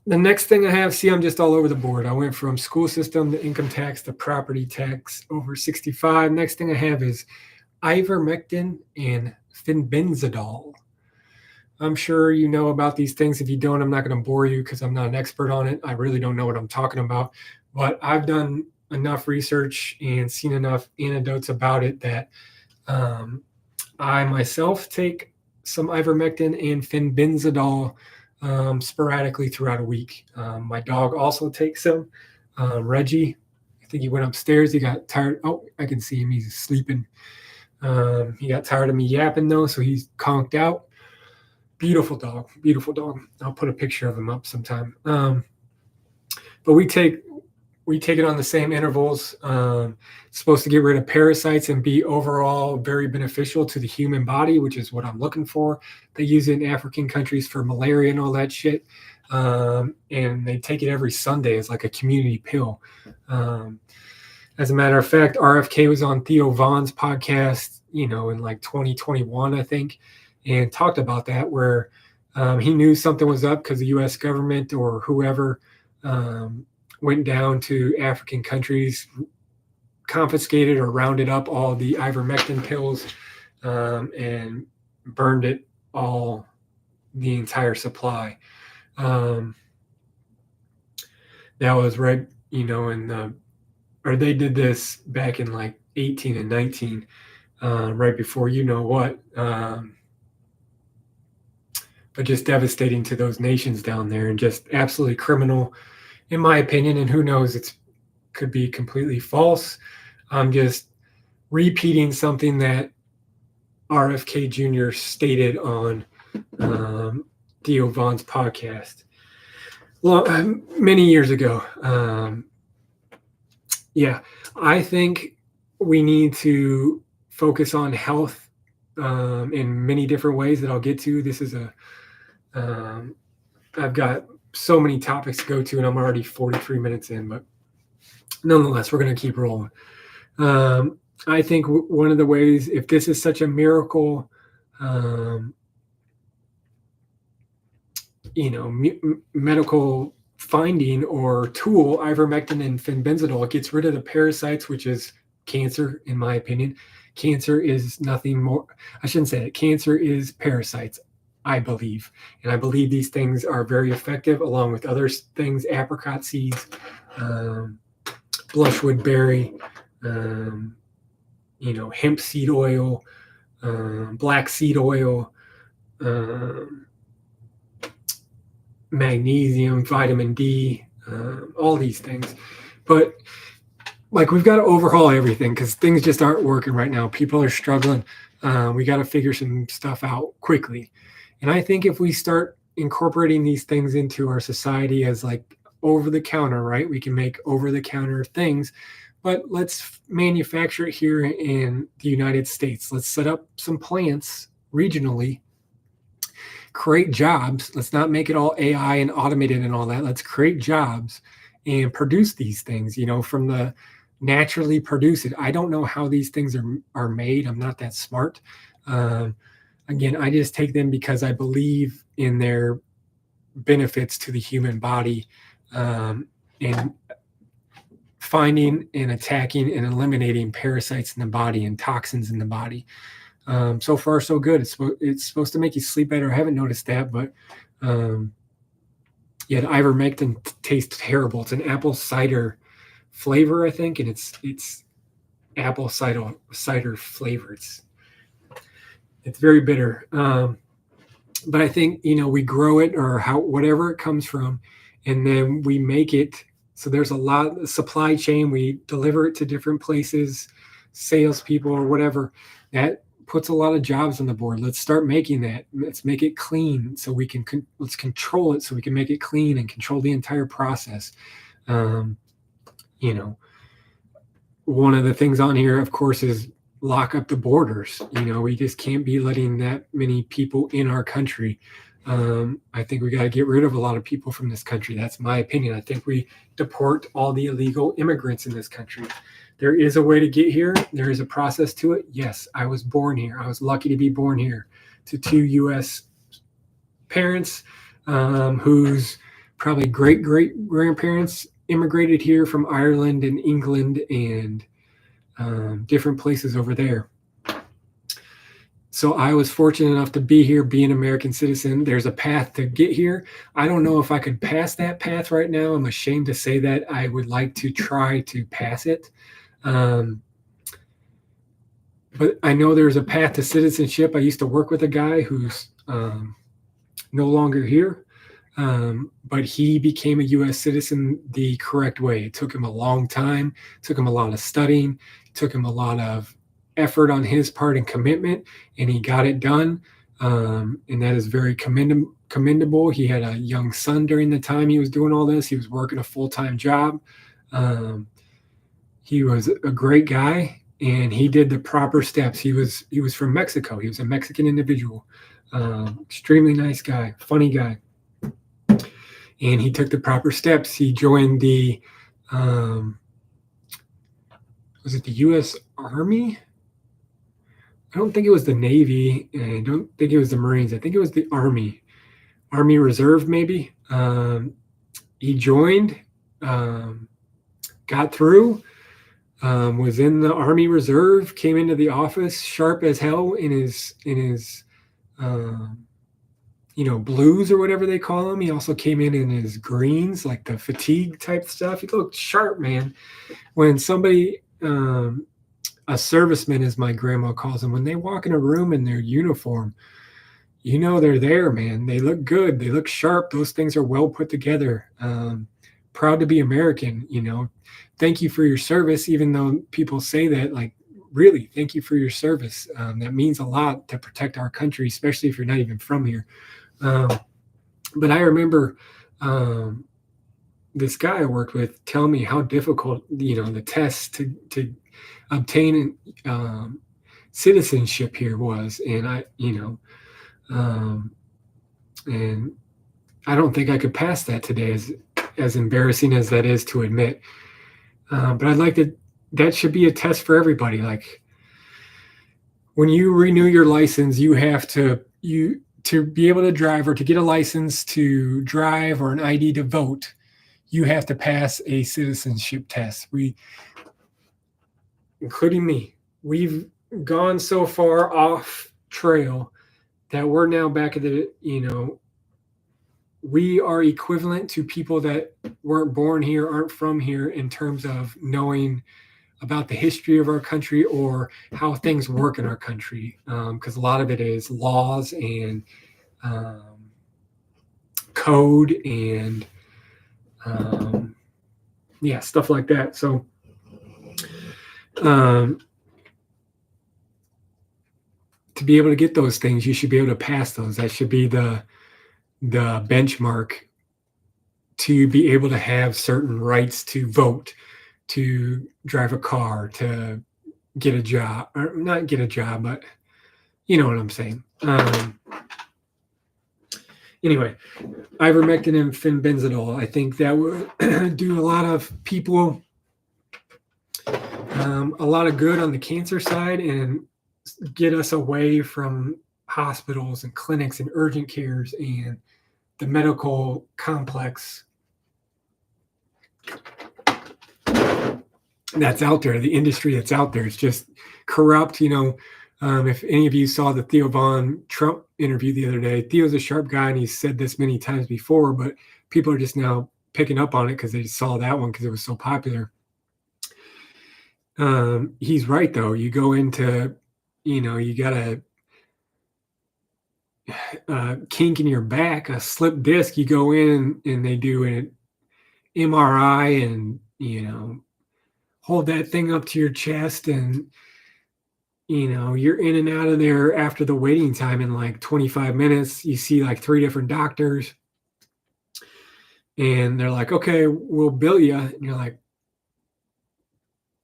next thing I have, see, I'm just all over the board. I went from school system to income tax to property tax over 65. Next thing I have is ivermectin and fenbendazole. I'm sure you know about these things. If you don't, I'm not going to bore you because I'm not an expert on it. I really don't know what I'm talking about, but I've done enough research and seen enough anecdotes about it that I myself take some ivermectin and fenbendazole sporadically throughout a week. My dog also takes some. Reggie, I think he went upstairs. He got tired. Oh, I can see him. He's sleeping. He got tired of me yapping though, so he's conked out. Beautiful dog. Beautiful dog. I'll put a picture of him up sometime. But we take it on the same intervals. It's supposed to get rid of parasites and be overall very beneficial to the human body, which is what I'm looking for. They use it in African countries for malaria and all that shit. And they take it every Sunday as like a community pill. As a matter of fact, RFK was on Theo Vaughn's podcast, in like 2021, I think, and talked about that, where he knew something was up because the U.S. government or whoever went down to African countries, confiscated or rounded up all the ivermectin pills, and burned it all, the entire supply. That was right, or they did this back in like 18 and 19, right before what. But just devastating to those nations down there and just absolutely criminal, in my opinion, and who knows, it could be completely false. I'm just repeating something that RFK Jr. stated on Theo Vaughn's podcast many years ago. I think we need to focus on health in many different ways that I'll get to. This is I've got so many topics to go to, and I'm already 43 minutes in, but nonetheless, we're going to keep rolling. I think one of the ways, if this is such a miracle, medical finding or tool, ivermectin and fenbendazole, gets rid of the parasites, which is cancer, in my opinion. Cancer is nothing more. I shouldn't say it. Cancer is parasites, I believe. And I believe these things are very effective, along with other things, apricot seeds, blushwood berry, hemp seed oil, black seed oil, magnesium, vitamin D, all these things. But like we've got to overhaul everything because things just aren't working right now. People are struggling. We got to figure some stuff out quickly. And I think if we start incorporating these things into our society as like over the counter, right? We can make over the counter things, but let's manufacture it here in the United States. Let's set up some plants regionally, create jobs. Let's not make it all AI and automated and all that. Let's create jobs and produce these things, from the naturally produce it. I don't know how these things are made. I'm not that smart. Again, I just take them because I believe in their benefits to the human body, and finding and attacking and eliminating parasites in the body and toxins in the body. So far, so good. It's supposed to make you sleep better. I haven't noticed that, but yeah, the ivermectin tastes terrible. It's an apple cider flavor, I think, and it's apple cider flavor. It's very bitter. But I think we grow it or whatever it comes from, and then we make it. So there's a lot of supply chain. We deliver it to different places, salespeople or whatever. That puts a lot of jobs on the board. Let's start making that. Let's make it clean so we can let's control it so we can make it clean and control the entire process. One of the things on here, of course, is lock up the borders. We just can't be letting that many people in our country. I think we got to get rid of a lot of people from this country. That's my opinion. I think we deport all the illegal immigrants in this country. There is a way to get here. There is a process to it. Yes, I was born here. I was lucky to be born here to 2 U.S. parents whose probably great-great-grandparents immigrated here from Ireland and England and different places over there. So I was fortunate enough to be here, be an American citizen. There's a path to get here. I don't know if I could pass that path right now. I'm ashamed to say that. I would like to try to pass it. But I know there's a path to citizenship. I used to work with a guy who's no longer here, but he became a U.S. citizen the correct way. It took him a long time. It took him a lot of studying. It took him a lot of effort on his part and commitment, and he got it done. And that is very commendable. He had a young son during the time he was doing all this. He was working a full-time job. He was a great guy, and he did the proper steps. He was from Mexico. He was a Mexican individual. Extremely nice guy, funny guy. And he took the proper steps. He joined the was it the U.S. Army? I don't think it was the Navy, and I don't think it was the Marines. I think it was the Army Reserve, maybe. He joined, got through, was in the Army Reserve, came into the office sharp as hell in his blues or whatever they call them. He also came in his greens, like the fatigue type stuff. He looked sharp, man. When somebody, a serviceman, as my grandma calls them, when they walk in a room in their uniform, they're there, man. They look good. They look sharp. Those things are well put together. Proud to be American. Thank you for your service, even though people say that, like, really, thank you for your service. That means a lot to protect our country, especially if you're not even from here. But I remember this guy I worked with tell me how difficult, the test to obtain citizenship here was. And and I don't think I could pass that today, as embarrassing as that is to admit. But I'd like that should be a test for everybody. Like, when you renew your license, you have to be able to drive, or to get a license to drive or an ID to vote, you have to pass a citizenship test. Including me, we've gone so far off trail that we're now back at we are equivalent to people that weren't born here, aren't from here, in terms of knowing about the history of our country or how things work in our country. Because a lot of it is laws and code and stuff like that. So To be able to get those things, you should be able to pass those. That should be the benchmark to be able to have certain rights to vote, to drive a car, to get a job, or not get a job, but you know what I'm saying. Anyway, ivermectin and fenbenzidol, I think that would do a lot of people a lot of good on the cancer side and get us away from hospitals and clinics and urgent cares and the medical complex that's out there, the industry that's out there. It's just corrupt. If any of you saw the Theo Von Trump interview the other day, Theo's a sharp guy and he's said this many times before, but people are just now picking up on it because they saw that one because it was so popular. He's right, though. You go into, you got a kink in your back, a slip disc, you go in and they do an MRI and, hold that thing up to your chest and, you're in and out of there after the waiting time in like 25 minutes. You see like 3 different doctors and they're like, okay, we'll bill you. And you're like,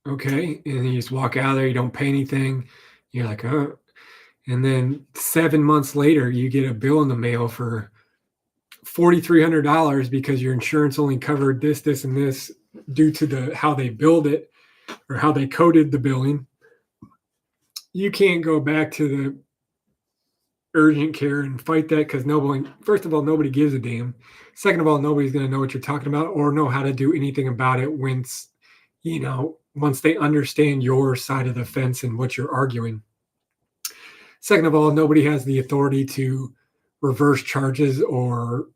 okay. And then you just walk out of there. You don't pay anything. You're like, oh. And then 7 months later, you get a bill in the mail for $4,300 because your insurance only covered this, this, and this due to how they billed it or how they coded the billing. You can't go back to the urgent care and fight that because first of all, nobody gives a damn. Second of all, nobody's going to know what you're talking about or know how to do anything about it once they understand your side of the fence and what you're arguing. Second of all, nobody has the authority to reverse charges or,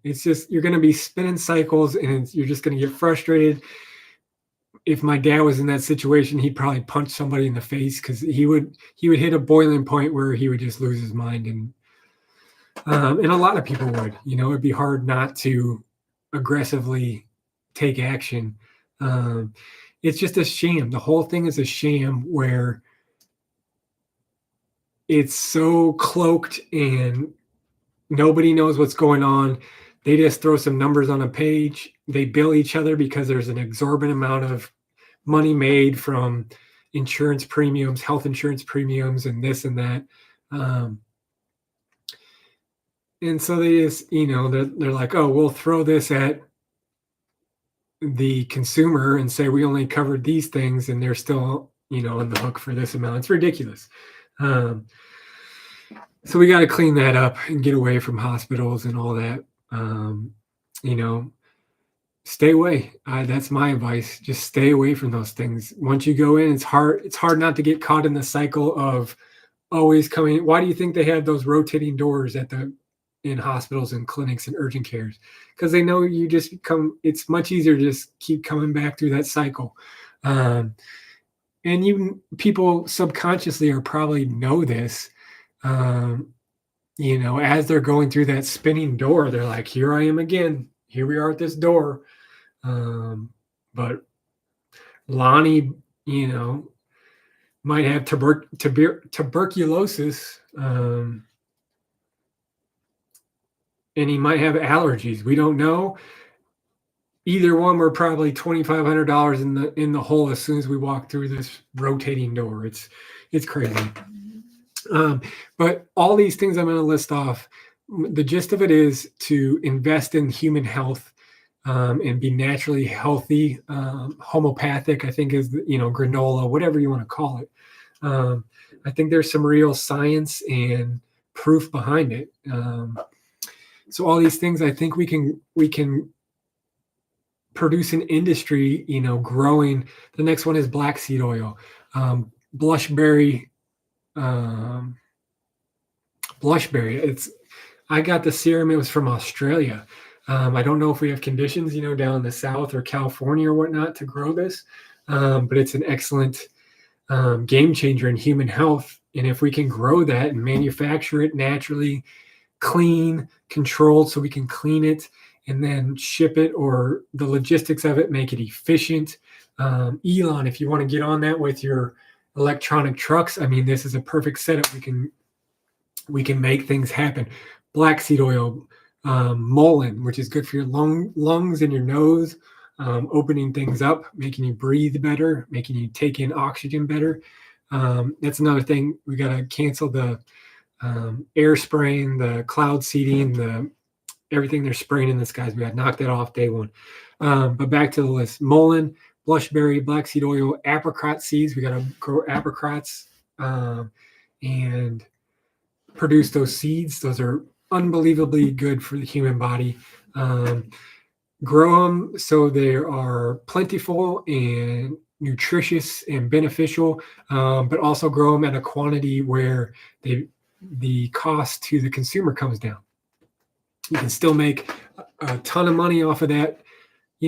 it's just, you're going to be spinning cycles and you're just going to get frustrated. If my dad was in that situation, he'd probably punch somebody in the face because he would hit a boiling point where he would just lose his mind. And a lot of people would, it'd be hard not to aggressively take action. It's just a sham. The whole thing is a sham where it's so cloaked and nobody knows what's going on. They just throw some numbers on a page. They bill each other because there's an exorbitant amount of money made from insurance premiums, health insurance premiums, and this and that. And so they just, they're like, oh, we'll throw this at the consumer and say we only covered these things, and they're still, on the hook for this amount. It's ridiculous. So we got to clean that up and get away from hospitals and all that. Stay away. That's my advice. Just stay away from those things. Once you go in, it's hard not to get caught in the cycle of always coming. Why do you think they have those rotating doors in hospitals and clinics and urgent cares? Because they know you just it's much easier to just keep coming back through that cycle. And people subconsciously are probably know this. As they're going through that spinning door, they're like, here I am again. Here we are at this door. But Lonnie, might have tuberculosis, and he might have allergies. We don't know. Either one, we're probably $2,500 in the hole as soon as we walk through this rotating door. It's crazy. But all these things I'm going to list off, the gist of it is to invest in human health and be naturally healthy. Homeopathic, I think, is granola, whatever you want to call it. I think there's some real science and proof behind it. So all these things, I think we can produce an industry, growing. The next one is black seed oil, blushberry. I got the serum. It was from Australia. I don't know if we have conditions, down in the South or California or whatnot to grow this, but it's an excellent game changer in human health. And if we can grow that and manufacture it naturally, clean, controlled, so we can clean it and then ship it, or the logistics of it, make it efficient. Elon, if you want to get on that with your electronic trucks, I mean, this is a perfect setup. We can make things happen. Black seed oil, mullein, which is good for your lungs and your nose, opening things up, making you breathe better, making you take in oxygen better. That's another thing. We got to cancel the air spraying, the cloud seeding, everything they're spraying in the skies. We got to knock that off day one. But back to the list: mullein, blushberry, black seed oil, apricot seeds. We got to grow apricots and produce those seeds. Those are unbelievably good for the human body. Grow them so they are plentiful and nutritious and beneficial, but also grow them at a quantity where the cost to the consumer comes down. You can still make a ton of money off of that,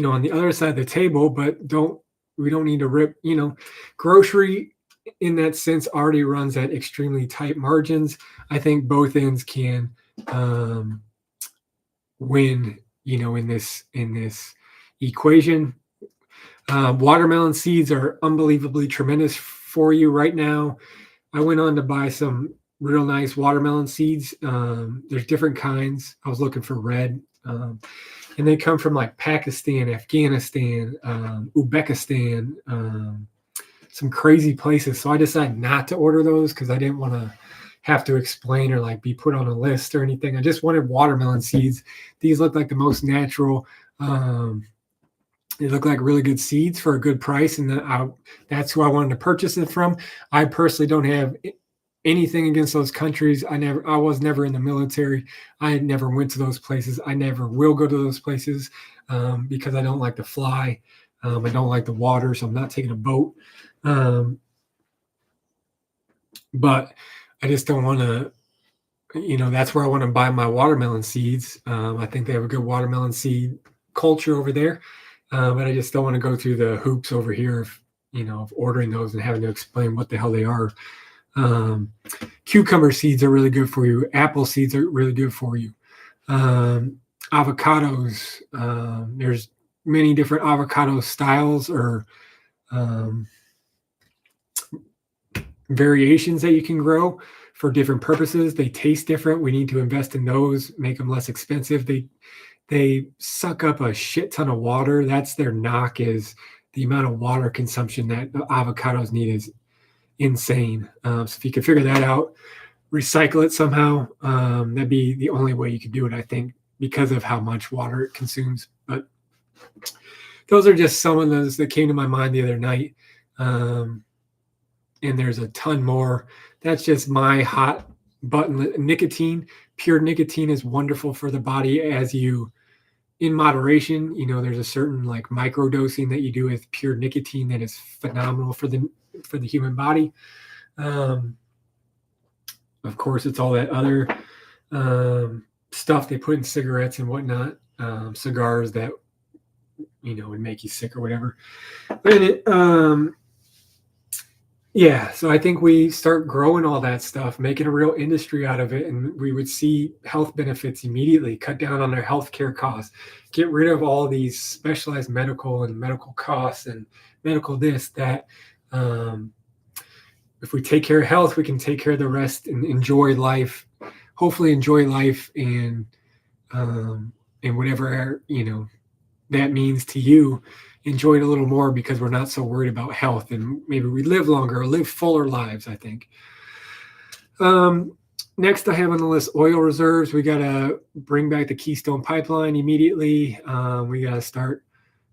on the other side of the table, but we don't need to rip, grocery in that sense already runs at extremely tight margins. I think both ends can win, in this equation. Watermelon seeds are unbelievably tremendous for you right now. I went on to buy some real nice watermelon seeds. There's different kinds. I was looking for red, and they come from like Pakistan, Afghanistan, Uzbekistan, some crazy places. So I decided not to order those because I didn't want to have to explain or like be put on a list or anything. I just wanted watermelon seeds. These look like the most natural. They look like really good seeds for a good price, and that's who I wanted to purchase it from. I personally don't have anything against those countries. I was never in the military. I never went to those places. I never will go to those places because I don't like to fly. I don't like the water, so I'm not taking a boat. But I just don't want to, that's where I want to buy my watermelon seeds. I think they have a good watermelon seed culture over there. But I just don't want to go through the hoops over here of ordering those and having to explain what the hell they are. Cucumber seeds are really good for you. Apple seeds are really good for you. Avocados, there's many different avocado styles or variations that you can grow for different purposes. They taste different. We need to invest in those, make them less expensive. They suck up a shit ton of water. That's their knock, is the amount of water consumption that the avocados need is insane. So if you could figure that out, recycle it somehow, that'd be the only way you could do it, I think, because of how much water it consumes. But those are just some of those that came to my mind the other night. And there's a ton more. That's just my hot button. Nicotine, pure nicotine is wonderful for the body in moderation. There's a certain like microdosing that you do with pure nicotine that is phenomenal for the human body. Of course, it's all that other stuff they put in cigarettes and whatnot, cigars that would make you sick or whatever. But so I think we start growing all that stuff, making a real industry out of it, and we would see health benefits immediately, cut down on our healthcare costs, get rid of all these specialized medical costs and medical this, that. If we take care of health, we can take care of the rest and enjoy life, hopefully enjoy life and whatever, that means to you. Enjoy it a little more because we're not so worried about health, and maybe we live longer or live fuller lives, I think. Next I have on the list oil reserves. We got to bring back the Keystone Pipeline immediately. We got to start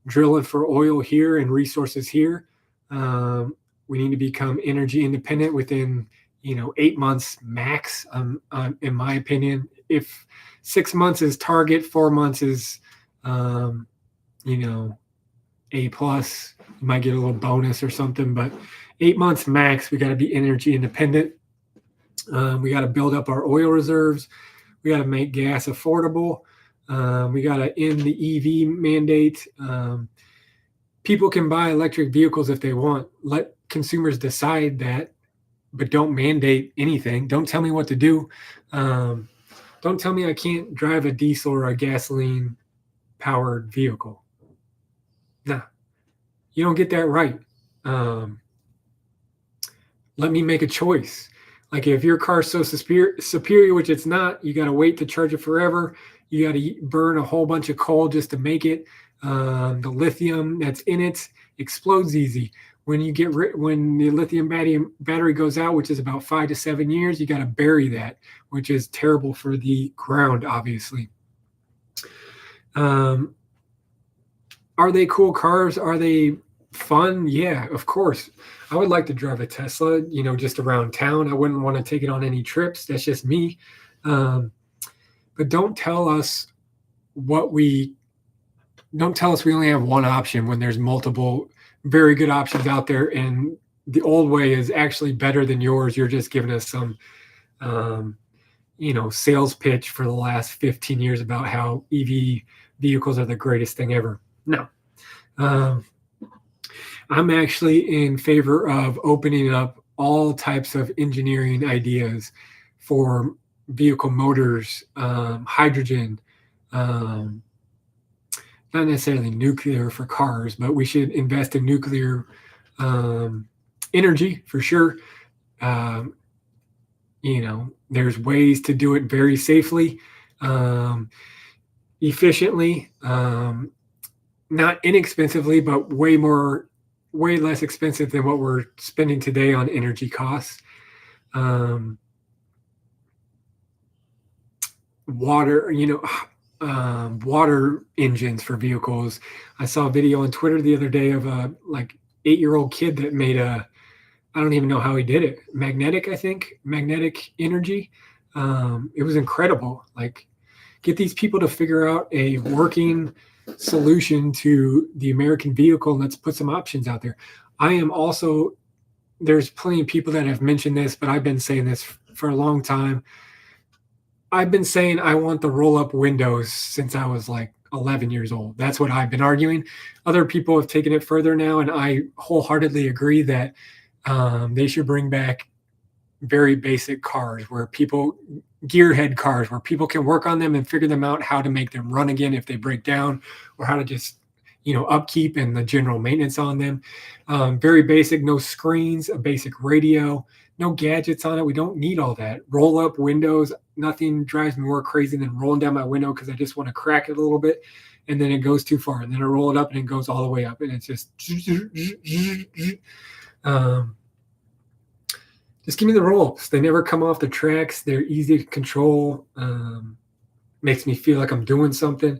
drilling for oil here and resources here. We need to become energy independent within, 8 months max, in my opinion. If 6 months is target, 4 months is, A+, you might get a little bonus or something, but 8 months max, we got to be energy independent. We got to build up our oil reserves. We got to make gas affordable. We got to end the EV mandate. People can buy electric vehicles if they want. Let consumers decide that, but don't mandate anything. Don't tell me what to do. Don't tell me I can't drive a diesel or a gasoline powered vehicle. Nah, you don't get that right. Um, Let me make a choice. Like if your car's so superior, which it's not, you got to wait to charge it forever. You got to burn a whole bunch of coal just to make it. The lithium that's in it explodes easy. When you when the lithium battery goes out, which is about 5 to 7 years, you got to bury that, which is terrible for the ground, obviously. Um, are they cool cars? Are they fun? Yeah, of course. I would like to drive a Tesla, just around town. I wouldn't want to take it on any trips. That's just me. Um, but don't tell us we only have one option when there's multiple very good options out there, and the old way is actually better than yours. You're just giving us some, um, sales pitch for the last 15 years about how EV vehicles are the greatest thing ever. No. Um, I'm actually in favor of opening up all types of engineering ideas for vehicle motors, hydrogen, um, not necessarily nuclear for cars, but we should invest in nuclear energy for sure. Um, there's ways to do it very safely, efficiently, not inexpensively, but way less expensive than what we're spending today on energy costs. Water, water engines for vehicles. I saw a video on Twitter the other day of a 8-year-old kid that made I don't even know how he did it. Magnetic energy. It was incredible. Like, get these people to figure out a working solution to the American vehicle, and let's put some options out there. There's plenty of people that have mentioned this, but I've been saying this for a long time. I've been saying I want the roll-up windows since I was like 11 years old. That's what I've been arguing. Other people have taken it further now, and I wholeheartedly agree that they should bring back very basic cars gearhead cars where people can work on them and figure them out how to make them run again if they break down, or how to just upkeep and the general maintenance on them. Very basic, no screens, a basic radio, no gadgets on it. We don't need all that. Roll up windows. Nothing drives me more crazy than rolling down my window because I just want to crack it a little bit, and then it goes too far, and then I roll it up and it goes all the way up, and it's just just give me the roll-ups. They never come off the tracks. They're easy to control. Makes me feel like I'm doing something.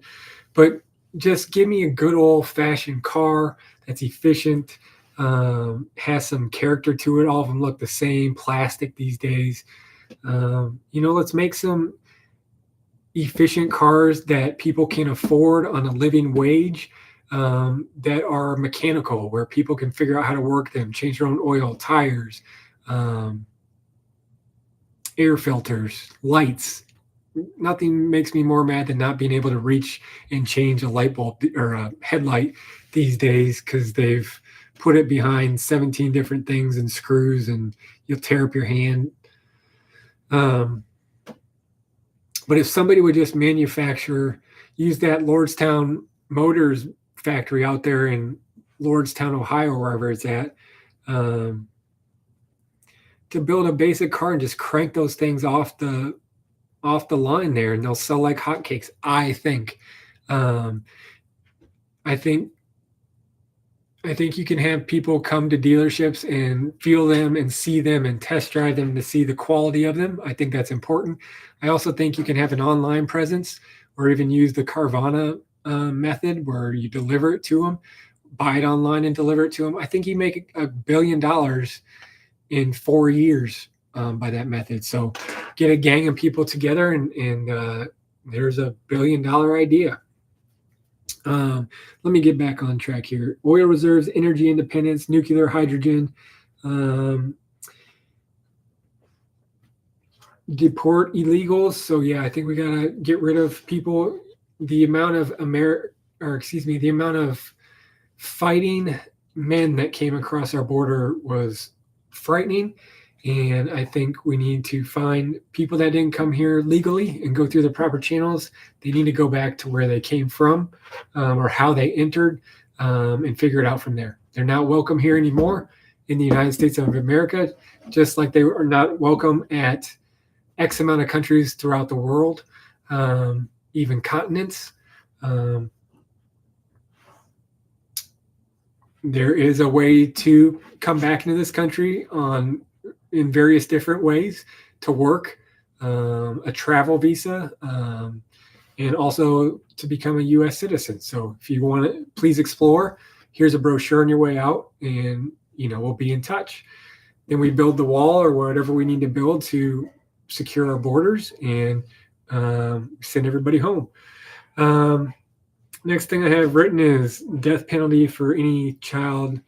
But just give me a good old-fashioned car that's efficient, has some character to it. All of them look the same, plastic these days. Let's make some efficient cars that people can afford on a living wage, that are mechanical, where people can figure out how to work them, change their own oil, tires, air filters, lights. Nothing makes me more mad than not being able to reach and change a light bulb or a headlight these days, because they've put it behind 17 different things and screws, and you'll tear up your hand. But if somebody would just use that Lordstown Motors factory out there in Lordstown, Ohio, wherever it's at, to build a basic car and just crank those things off the line there, and they'll sell like hotcakes. I think you can have people come to dealerships and feel them and see them and test drive them to see the quality of them. I think that's important. I also think you can have an online presence, or even use the Carvana method where you deliver it to them, buy it online and deliver it to them. I think you make $1 billion in 4 years by that method. So get a gang of people together, and there's $1 billion idea. Let me get back on track here. Oil reserves, energy independence, nuclear, hydrogen, deport illegals. So yeah, I think we gotta get rid of people. The amount of the amount of fighting men that came across our border was frightening, And I think we need to find people that didn't come here legally and go through the proper channels. They need to go back to where they came from, or how they entered, and figure it out from there. They're not welcome here anymore in the United States of America, just like they are not welcome at X amount of countries throughout the world, even continents. Um, there is a way to come back into this country in various different ways to work, a travel visa, and also to become a U.S. citizen. So if you want to, please explore. Here's a brochure on your way out, and we'll be in touch. Then we build the wall or whatever we need to build to secure our borders and send everybody home. Next thing I have written is death penalty for any child,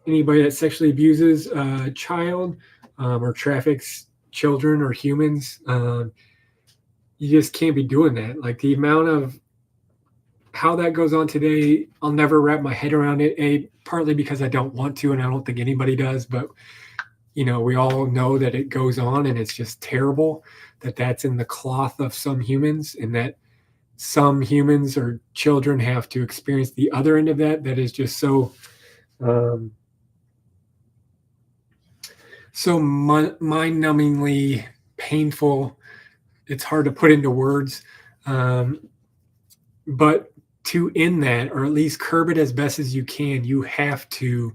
anybody that sexually abuses a child, or traffics children or humans. You just can't be doing that. Like the amount of how that goes on today, I'll never wrap my head around it. Partly because I don't want to, and I don't think anybody does. But we all know that it goes on, and it's just terrible that that's in the cloth of some humans, and that some humans or children have to experience the other end of that. That is just so mind-numbingly painful. It's hard to put into words, but to end that, or at least curb it as best as you can, you have to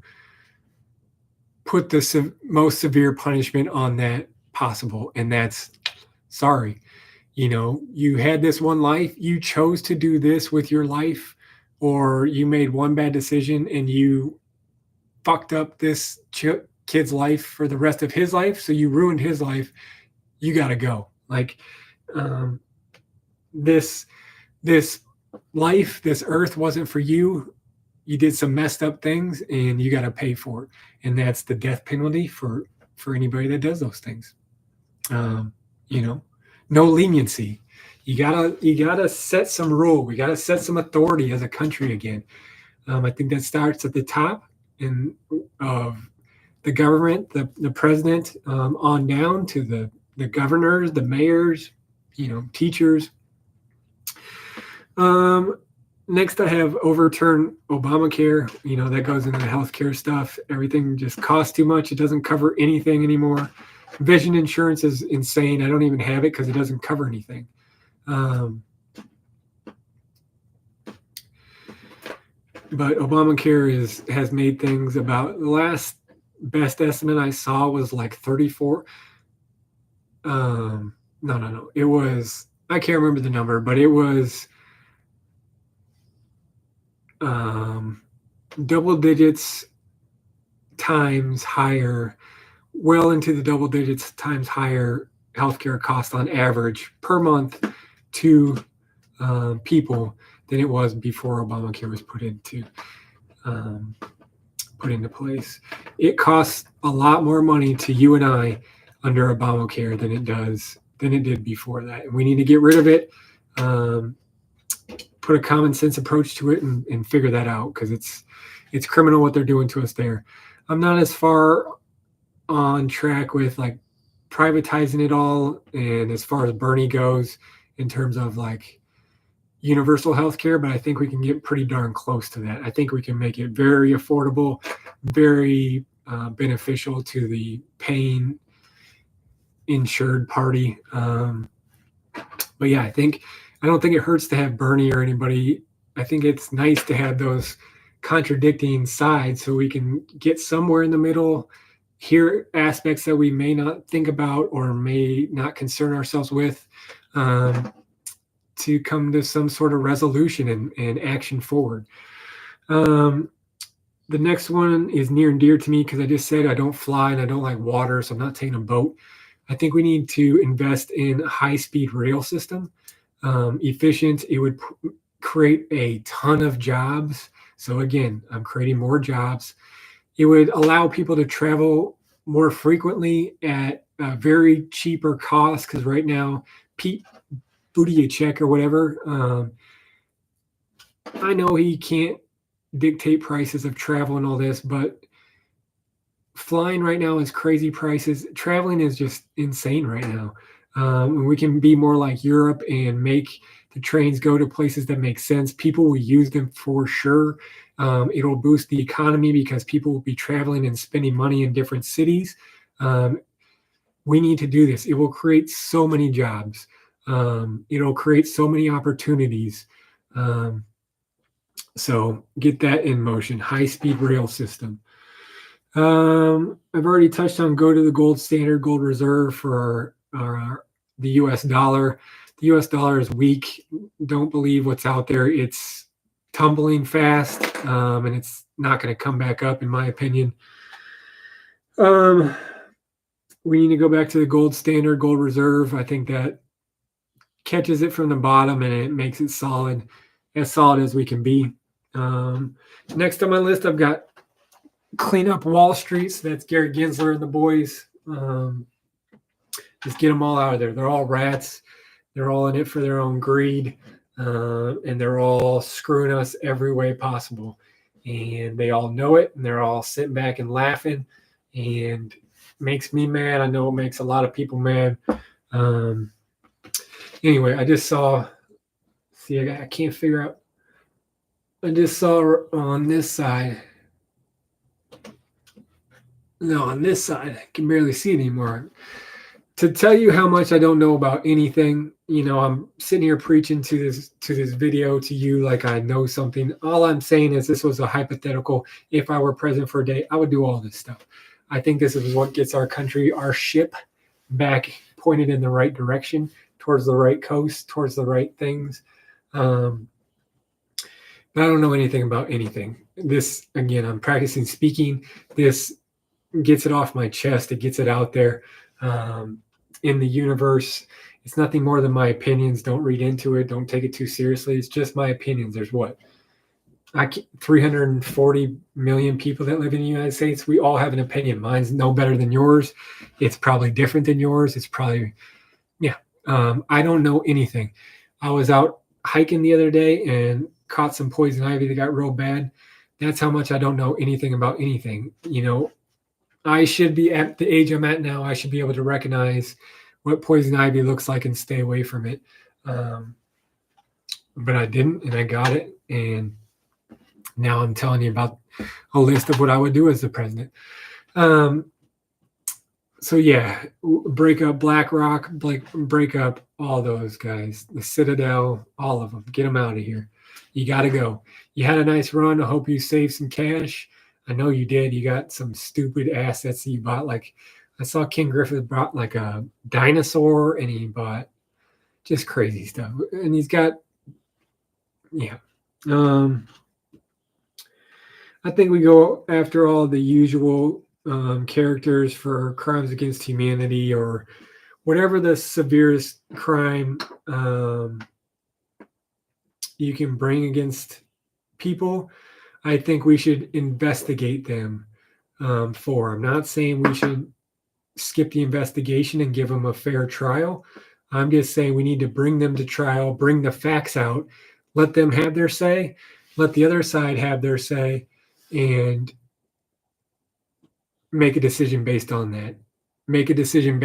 put the most severe punishment on that possible. And that's, sorry, you had this one life, you chose to do this with your life, or you made one bad decision and you fucked up this kid's life for the rest of his life. So you ruined his life. You got to go. Like, this life, this earth wasn't for you. You did some messed up things, and you got to pay for it. And that's the death penalty for anybody that does those things. No leniency. You gotta set some rule. We gotta set some authority as a country again. I think that starts at the top of the government, the president, on down to the governors, the mayors, teachers. Next, I have overturn Obamacare. That goes into the healthcare stuff. Everything just costs too much. It doesn't cover anything anymore. Vision insurance is insane. I don't even have it because it doesn't cover anything. But Obamacare has made things about, the last best estimate I saw was like 34. No. It was, I can't remember the number, but it was double digits times higher, well into the double digits times higher healthcare cost on average per month to people than it was before Obamacare was put into place. It costs a lot more money to you and I under Obamacare than it did before that. And we need to get rid of it. Put a common sense approach to it and figure that out, because it's criminal what they're doing to us there. I'm not as far on track with like privatizing it all, and as far as Bernie goes in terms of like universal health care, but I think we can get pretty darn close to that. I think we can make it very affordable, very beneficial to the paying insured party. But yeah, I don't think it hurts to have Bernie or anybody. I think it's nice to have those contradicting sides so we can get somewhere in the middle, hear aspects that we may not think about or may not concern ourselves with, to come to some sort of resolution and action forward. The next one is near and dear to me because I just said I don't fly and I don't like water, so I'm not taking a boat. I think we need to invest in a high-speed rail system. Efficient, it would create a ton of jobs. So again, I'm creating more jobs. It would allow people to travel more frequently at a very cheaper cost, because right now, Pete Buttigieg or whatever, I know he can't dictate prices of travel and all this, but flying right now is crazy prices. Traveling is just insane right now. We can be more like Europe and make the trains go to places that make sense. People will use them for sure. It'll boost the economy because people will be traveling and spending money in different cities. We need to do this. It will create so many jobs. It'll create so many opportunities. So get that in motion. High-speed rail system. I've already touched on go to the gold standard, gold reserve for the U.S. dollar. The U.S. dollar is weak. Don't believe what's out there. It's tumbling fast, and it's not going to come back up, in my opinion. We need to go back to the gold standard, gold reserve. I think that catches it from the bottom and it makes it solid, as solid as we can be. Next on my list, I've got clean up Wall Street. So that's Gary Gensler and the boys. Just get them all out of there. They're all rats. They're all in it for their own greed. And they're all screwing us every way possible. And they all know it. And they're all sitting back and laughing. And makes me mad. I know it makes a lot of people mad. Anyway, I just saw, I can't figure out. I just saw on this side. No, on this side, I can barely see it anymore. To tell you how much I don't know about anything, I'm sitting here preaching to this video to you like I know something. All I'm saying is this was a hypothetical. If I were president for a day, I would do all this stuff. I think this is what gets our country, our ship, back pointed in the right direction, towards the right coast, towards the right things. But I don't know anything about anything. This, again, I'm practicing speaking. This gets it off my chest. It gets it out there in the universe. It's nothing more than my opinions. Don't read into it. Don't take it too seriously. It's just my opinions. There's 340 million people that live in the United States. We all have an opinion. Mine's no better than yours. It's probably different than yours. It's probably, I don't know anything. I was out hiking the other day and caught some poison ivy that got real bad. That's how much I don't know anything about anything. I should be at the age I'm at now. I should be able to recognize what poison ivy looks like and stay away from it. But I didn't, and I got it. And now I'm telling you about a list of what I would do as the president. So yeah, break up BlackRock, break up all those guys, the Citadel, all of them. Get them out of here. You got to go. You had a nice run. I hope you saved some cash. I know you did. You got some stupid assets that you bought. Like I saw King Griffith bought like a dinosaur, and he bought just crazy stuff. And he's got, I think we go after all the usual characters for crimes against humanity or whatever the severest crime you can bring against people. I think we should investigate them for. I'm not saying we should skip the investigation and give them a fair trial. I'm just saying we need to bring them to trial, bring the facts out, let them have their say, let the other side have their say, and make a decision based on that. Make a decision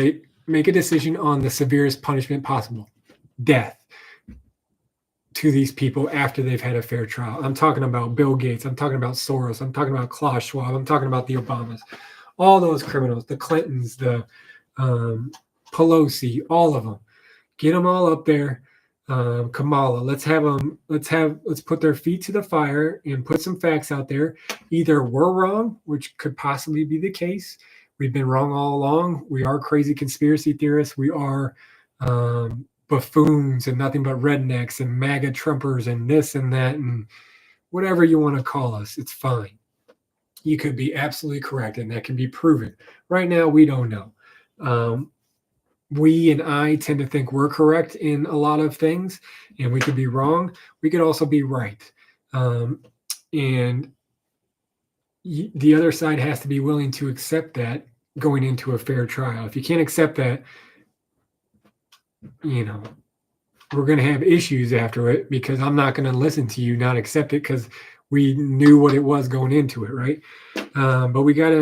on the severest punishment possible, death, to these people after they've had a fair trial. I'm talking about Bill Gates. I'm talking about Soros. I'm talking about Klaus Schwab. I'm talking about the Obamas. All those criminals, the Clintons, the Pelosi, all of them. Get them all up there. Kamala, let's put their feet to the fire and put some facts out there. Either we're wrong, which could possibly be the case. We've been wrong all along. We are crazy conspiracy theorists. We are buffoons and nothing but rednecks and MAGA Trumpers and this and that and whatever you want to call us. It's fine. You could be absolutely correct, and that can be proven. Right now, we don't know. We and I tend to think we're correct in a lot of things, and we could be wrong. We could also be right. And the other side has to be willing to accept that going into a fair trial. If you can't accept that, we're going to have issues after it, because I'm not going to listen to you not accept it, because we knew what it was going into it, right? But we got to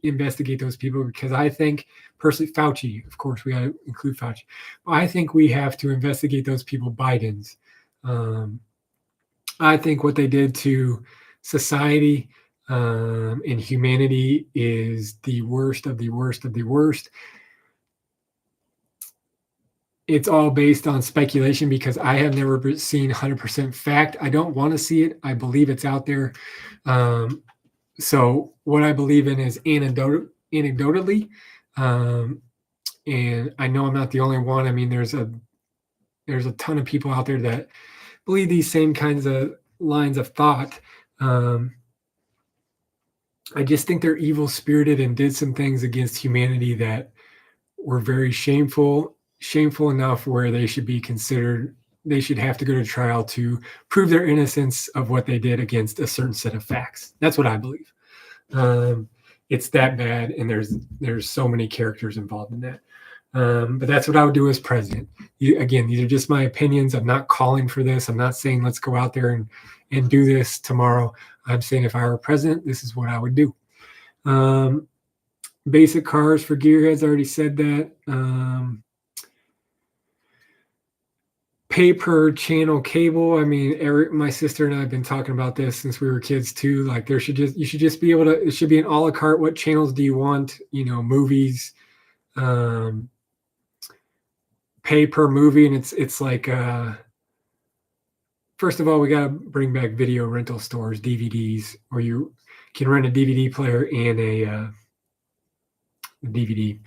investigate those people, because I think personally, Fauci, of course, we got to include Fauci. I think we have to investigate those people, Biden's. I think what they did to society and humanity is the worst of the worst of the worst. It's all based on speculation, because I have never seen 100% fact. I don't want to see it. I believe it's out there. So what I believe in is anecdotally. And I know I'm not the only one. I mean, there's a ton of people out there that believe these same kinds of lines of thought. I just think they're evil spirited and did some things against humanity that were very shameful enough where they should be considered, they should have to go to trial to prove their innocence of what they did against a certain set of facts. That's what I believe. It's that bad, and there's so many characters involved in that. But that's what I would do as president. Again, these are just my opinions. I'm not calling for this. I'm not saying let's go out there and do this tomorrow. I'm saying if I were president, this is what I would do. Basic cars for gearheads, I already said that. Pay per channel cable. I mean, my sister and I have been talking about this since we were kids too. Like you should just be able to, it should be an a la carte. What channels do you want? Movies, pay per movie. And it's like, first of all, we got to bring back video rental stores, DVDs, where you can rent a DVD player and a DVD.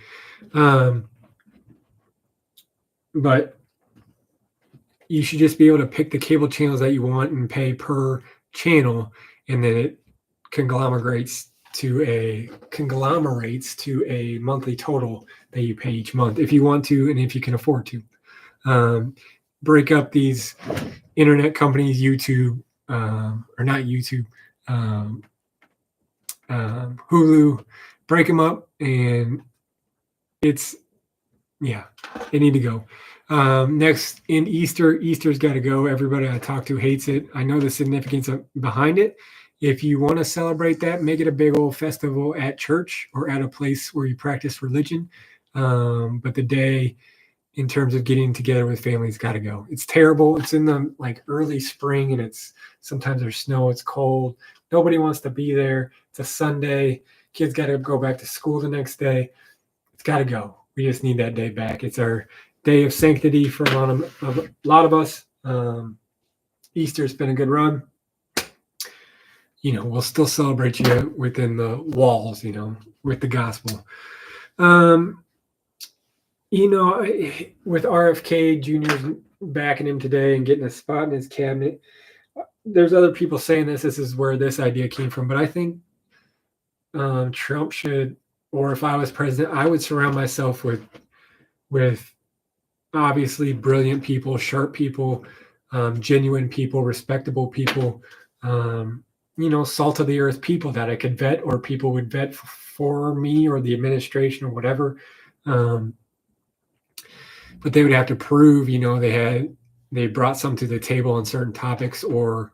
But you should just be able to pick the cable channels that you want and pay per channel, and then it conglomerates to a monthly total that you pay each month if you want to and if you can afford to. Break up these internet companies, YouTube, or not YouTube, Hulu, break them up, and they need to go. Next, in Easter's got to go. Everybody I talk to hates it. I know the significance behind it. If you want to celebrate that, make it a big old festival at church or at a place where you practice religion. But the day, in terms of getting together with families, got to go. It's terrible. It's in the early spring, and sometimes there's snow. It's cold. Nobody wants to be there. It's a Sunday. Kids got to go back to school the next day. It's got to go. We just need that day back. It's our day of sanctity for a lot of us. Easter's been a good run. We'll still celebrate you within the walls, with the gospel. With RFK Jr.'s backing him today and getting a spot in his cabinet, there's other people saying this is where this idea came from, but I think Trump should, or if I was president, I would surround myself with obviously brilliant people, sharp people, genuine people, respectable people, salt of the earth people that I could vet, or people would vet for me or the administration or whatever. But they would have to prove, they brought something to the table on certain topics, or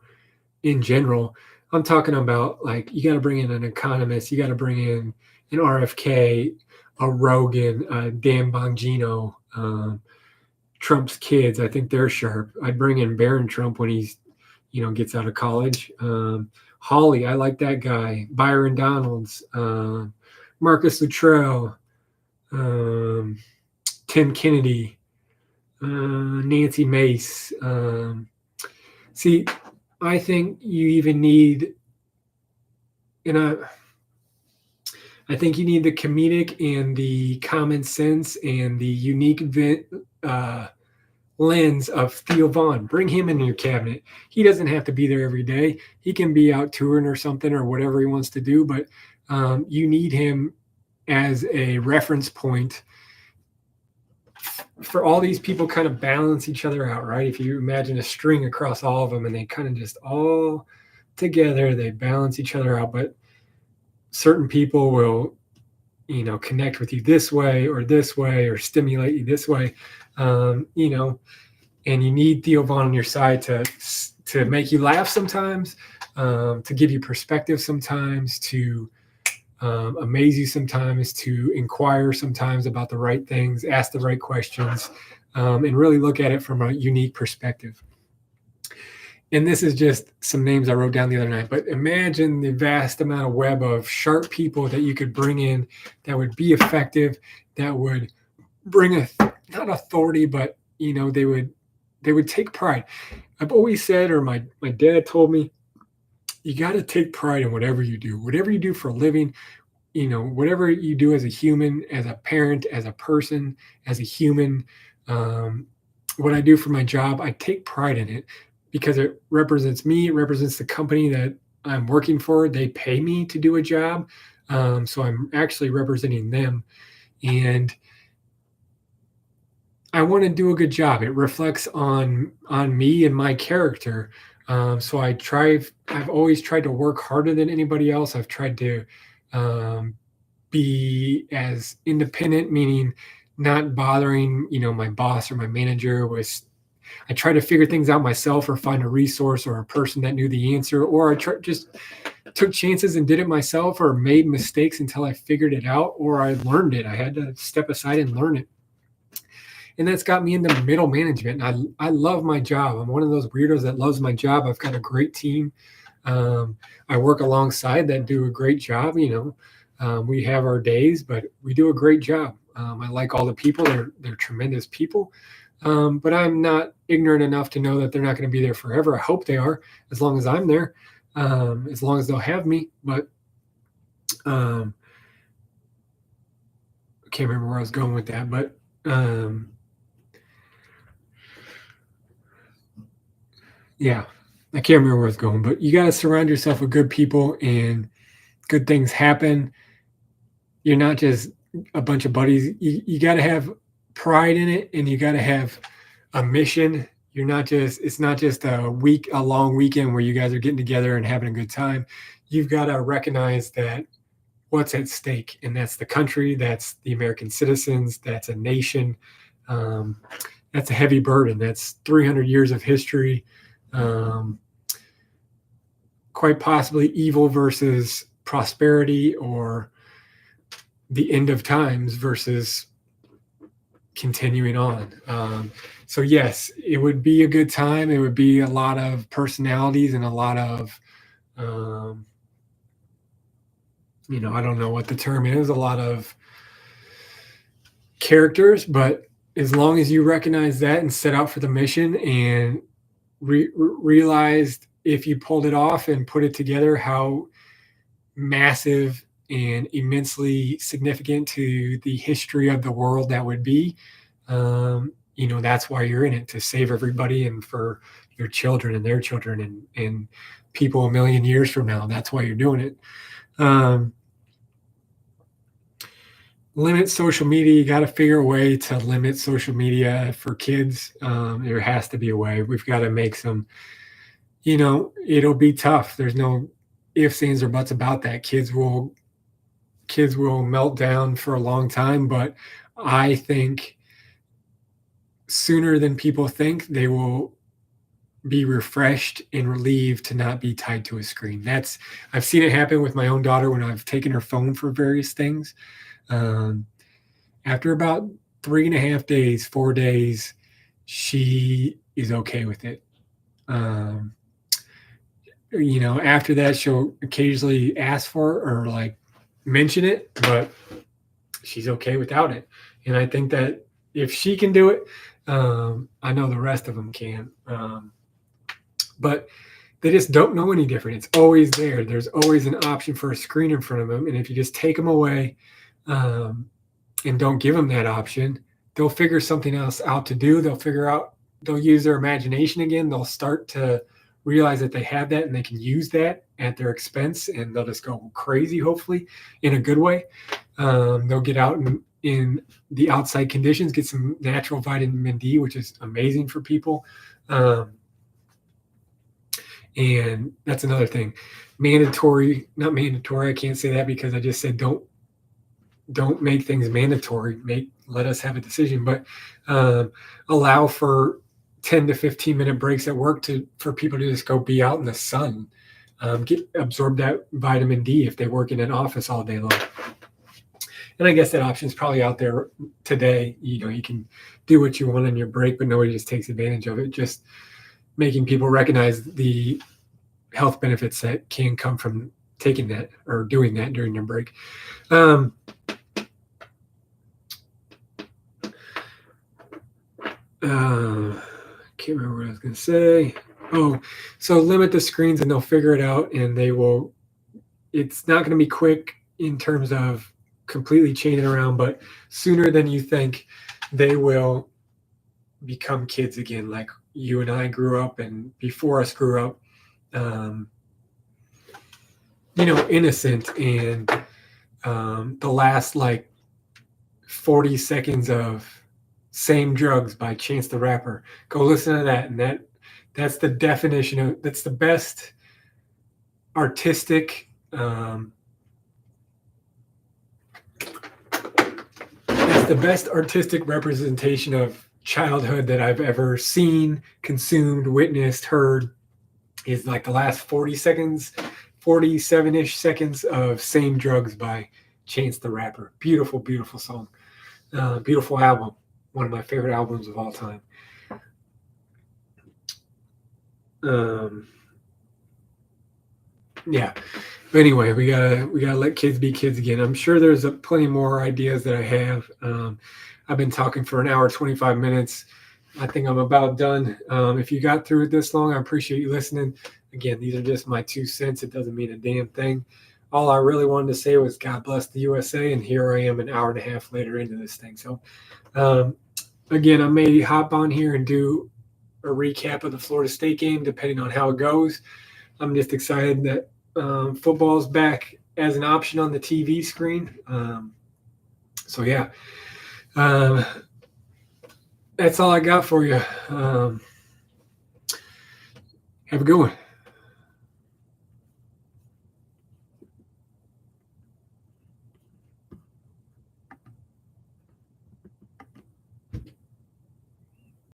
in general. I'm talking about you got to bring in an economist, you got to bring in an RFK, a Rogan, a Dan Bongino, Trump's kids. I think they're sharp. I'd bring in Barron Trump when he's, gets out of college. Hawley, I like that guy. Byron Donalds, Marcus Luttrell, Tim Kennedy, Nancy Mace. See, I think you even need, I think you need the comedic and the common sense and the unique lens of Theo Vaughn. Bring him in your cabinet. He doesn't have to be there every day. He can be out touring or something or whatever he wants to do, but you need him as a reference point for all these people. Kind of balance each other out, right? If you imagine a string across all of them and they kind of just all together, they balance each other out, but certain people will, connect with you this way or stimulate you this way, and you need Theo Vaughn on your side to make you laugh sometimes, to give you perspective sometimes, to amaze you sometimes, to inquire sometimes about the right things, ask the right questions, and really look at it from a unique perspective. And this is just some names I wrote down the other night, but imagine the vast amount of web of sharp people that you could bring in that would be effective, that would bring not authority, but they would take pride. I've always said, or my dad told me, you got to take pride in whatever you do for a living, whatever you do as a human, as a parent, as a person, as a human. What I do for my job, I take pride in it because it represents me. It represents the company that I'm working for. They pay me to do a job. So I'm actually representing them. And I want to do a good job. It reflects on me and my character. So I've always tried to work harder than anybody else. I've tried to be as independent, meaning not bothering, my boss or my manager. I try to figure things out myself, or find a resource or a person that knew the answer, or just took chances and did it myself, or made mistakes until I figured it out, or I learned it. I had to step aside and learn it. And that's got me into middle management. And I love my job. I'm one of those weirdos that loves my job. I've got a great team. I work alongside that do a great job. We have our days, but we do a great job. I like all the people. They're tremendous people. But I'm not ignorant enough to know that they're not going to be there forever. I hope they are, as long as I'm there, as long as they'll have me. But I can't remember where I was going with that. But yeah, I can't remember where I was going. But you got to surround yourself with good people, and good things happen. You're not just a bunch of buddies. You got to have pride in it, and you got to have a mission. It's not just a long weekend where you guys are getting together and having a good time. You've got to recognize that what's at stake, and that's the country, that's the American citizens, that's a nation. That's a heavy burden. That's 300 years of history. Quite possibly evil versus prosperity, or the end of times versus continuing on. So yes, it would be a good time. It would be a lot of personalities and a lot of, I don't know what the term is, a lot of characters, but as long as you recognize that and set out for the mission, and realized if you pulled it off and put it together, how massive and immensely significant to the history of the world that would be. That's why you're in it, to save everybody, and for your children and their children, and people a million years from now. That's why you're doing it. Limit social media. You got to figure a way to limit social media for kids. There has to be a way. We've got to make some, it'll be tough. There's no ifs, ands, or buts about that. Kids will melt down for a long time, but I think sooner than people think, they will be refreshed and relieved to not be tied to a screen. I've seen it happen with my own daughter when I've taken her phone for various things. After about 3.5 days, 4 days, she is okay with it. After that, she'll occasionally ask for it, or like mention it, but she's okay without it. And I think that if she can do it, I know the rest of them can. But they just don't know any different. It's always there. There's always an option for a screen in front of them. And if you just take them away, and don't give them that option, they'll figure something else out to do. They'll use their imagination again. They'll start to realize that they have that, and they can use that at their expense, and they'll just go crazy, hopefully in a good way. They'll get out in the outside conditions, get some natural vitamin D, which is amazing for people. And that's another thing. Not mandatory. I can't say that because I just said don't make things mandatory. Let us have a decision, but allow for 10 to 15 minute breaks at work for people to just go be out in the sun. absorb that vitamin D if they work in an office all day long. And I guess that option is probably out there today. You can do what you want on your break, but nobody just takes advantage of it. Just making people recognize the health benefits that can come from taking that or doing that during your break. Can't remember what I was going to say. Oh, so limit the screens and they'll figure it out, and it's not going to be quick in terms of completely changing around, but sooner than you think, they will become kids again, like you and I grew up, and before us grew up, innocent, and the last like 40 seconds of Same Drugs by Chance the Rapper. Go listen to that, and that's the definition of, that's the best artistic representation of childhood that I've ever seen, consumed, witnessed, heard. Is like the last 40 seconds, 47-ish seconds of Same Drugs by Chance the Rapper. Beautiful, beautiful song. Beautiful album. One of my favorite albums of all time. Yeah. But anyway, we gotta let kids be kids again. I'm sure there's plenty more ideas that I have. I've been talking for an hour, 25 minutes. I think I'm about done. If you got through it this long, I appreciate you listening. Again, these are just my 2 cents. It doesn't mean a damn thing. All I really wanted to say was God bless the USA, and here I am an hour and a half later into this thing. So, again, I may hop on here and do a recap of the Florida State game, depending on how it goes. I'm just excited that football's back as an option on the TV screen. So, yeah. That's all I got for you. Have a good one.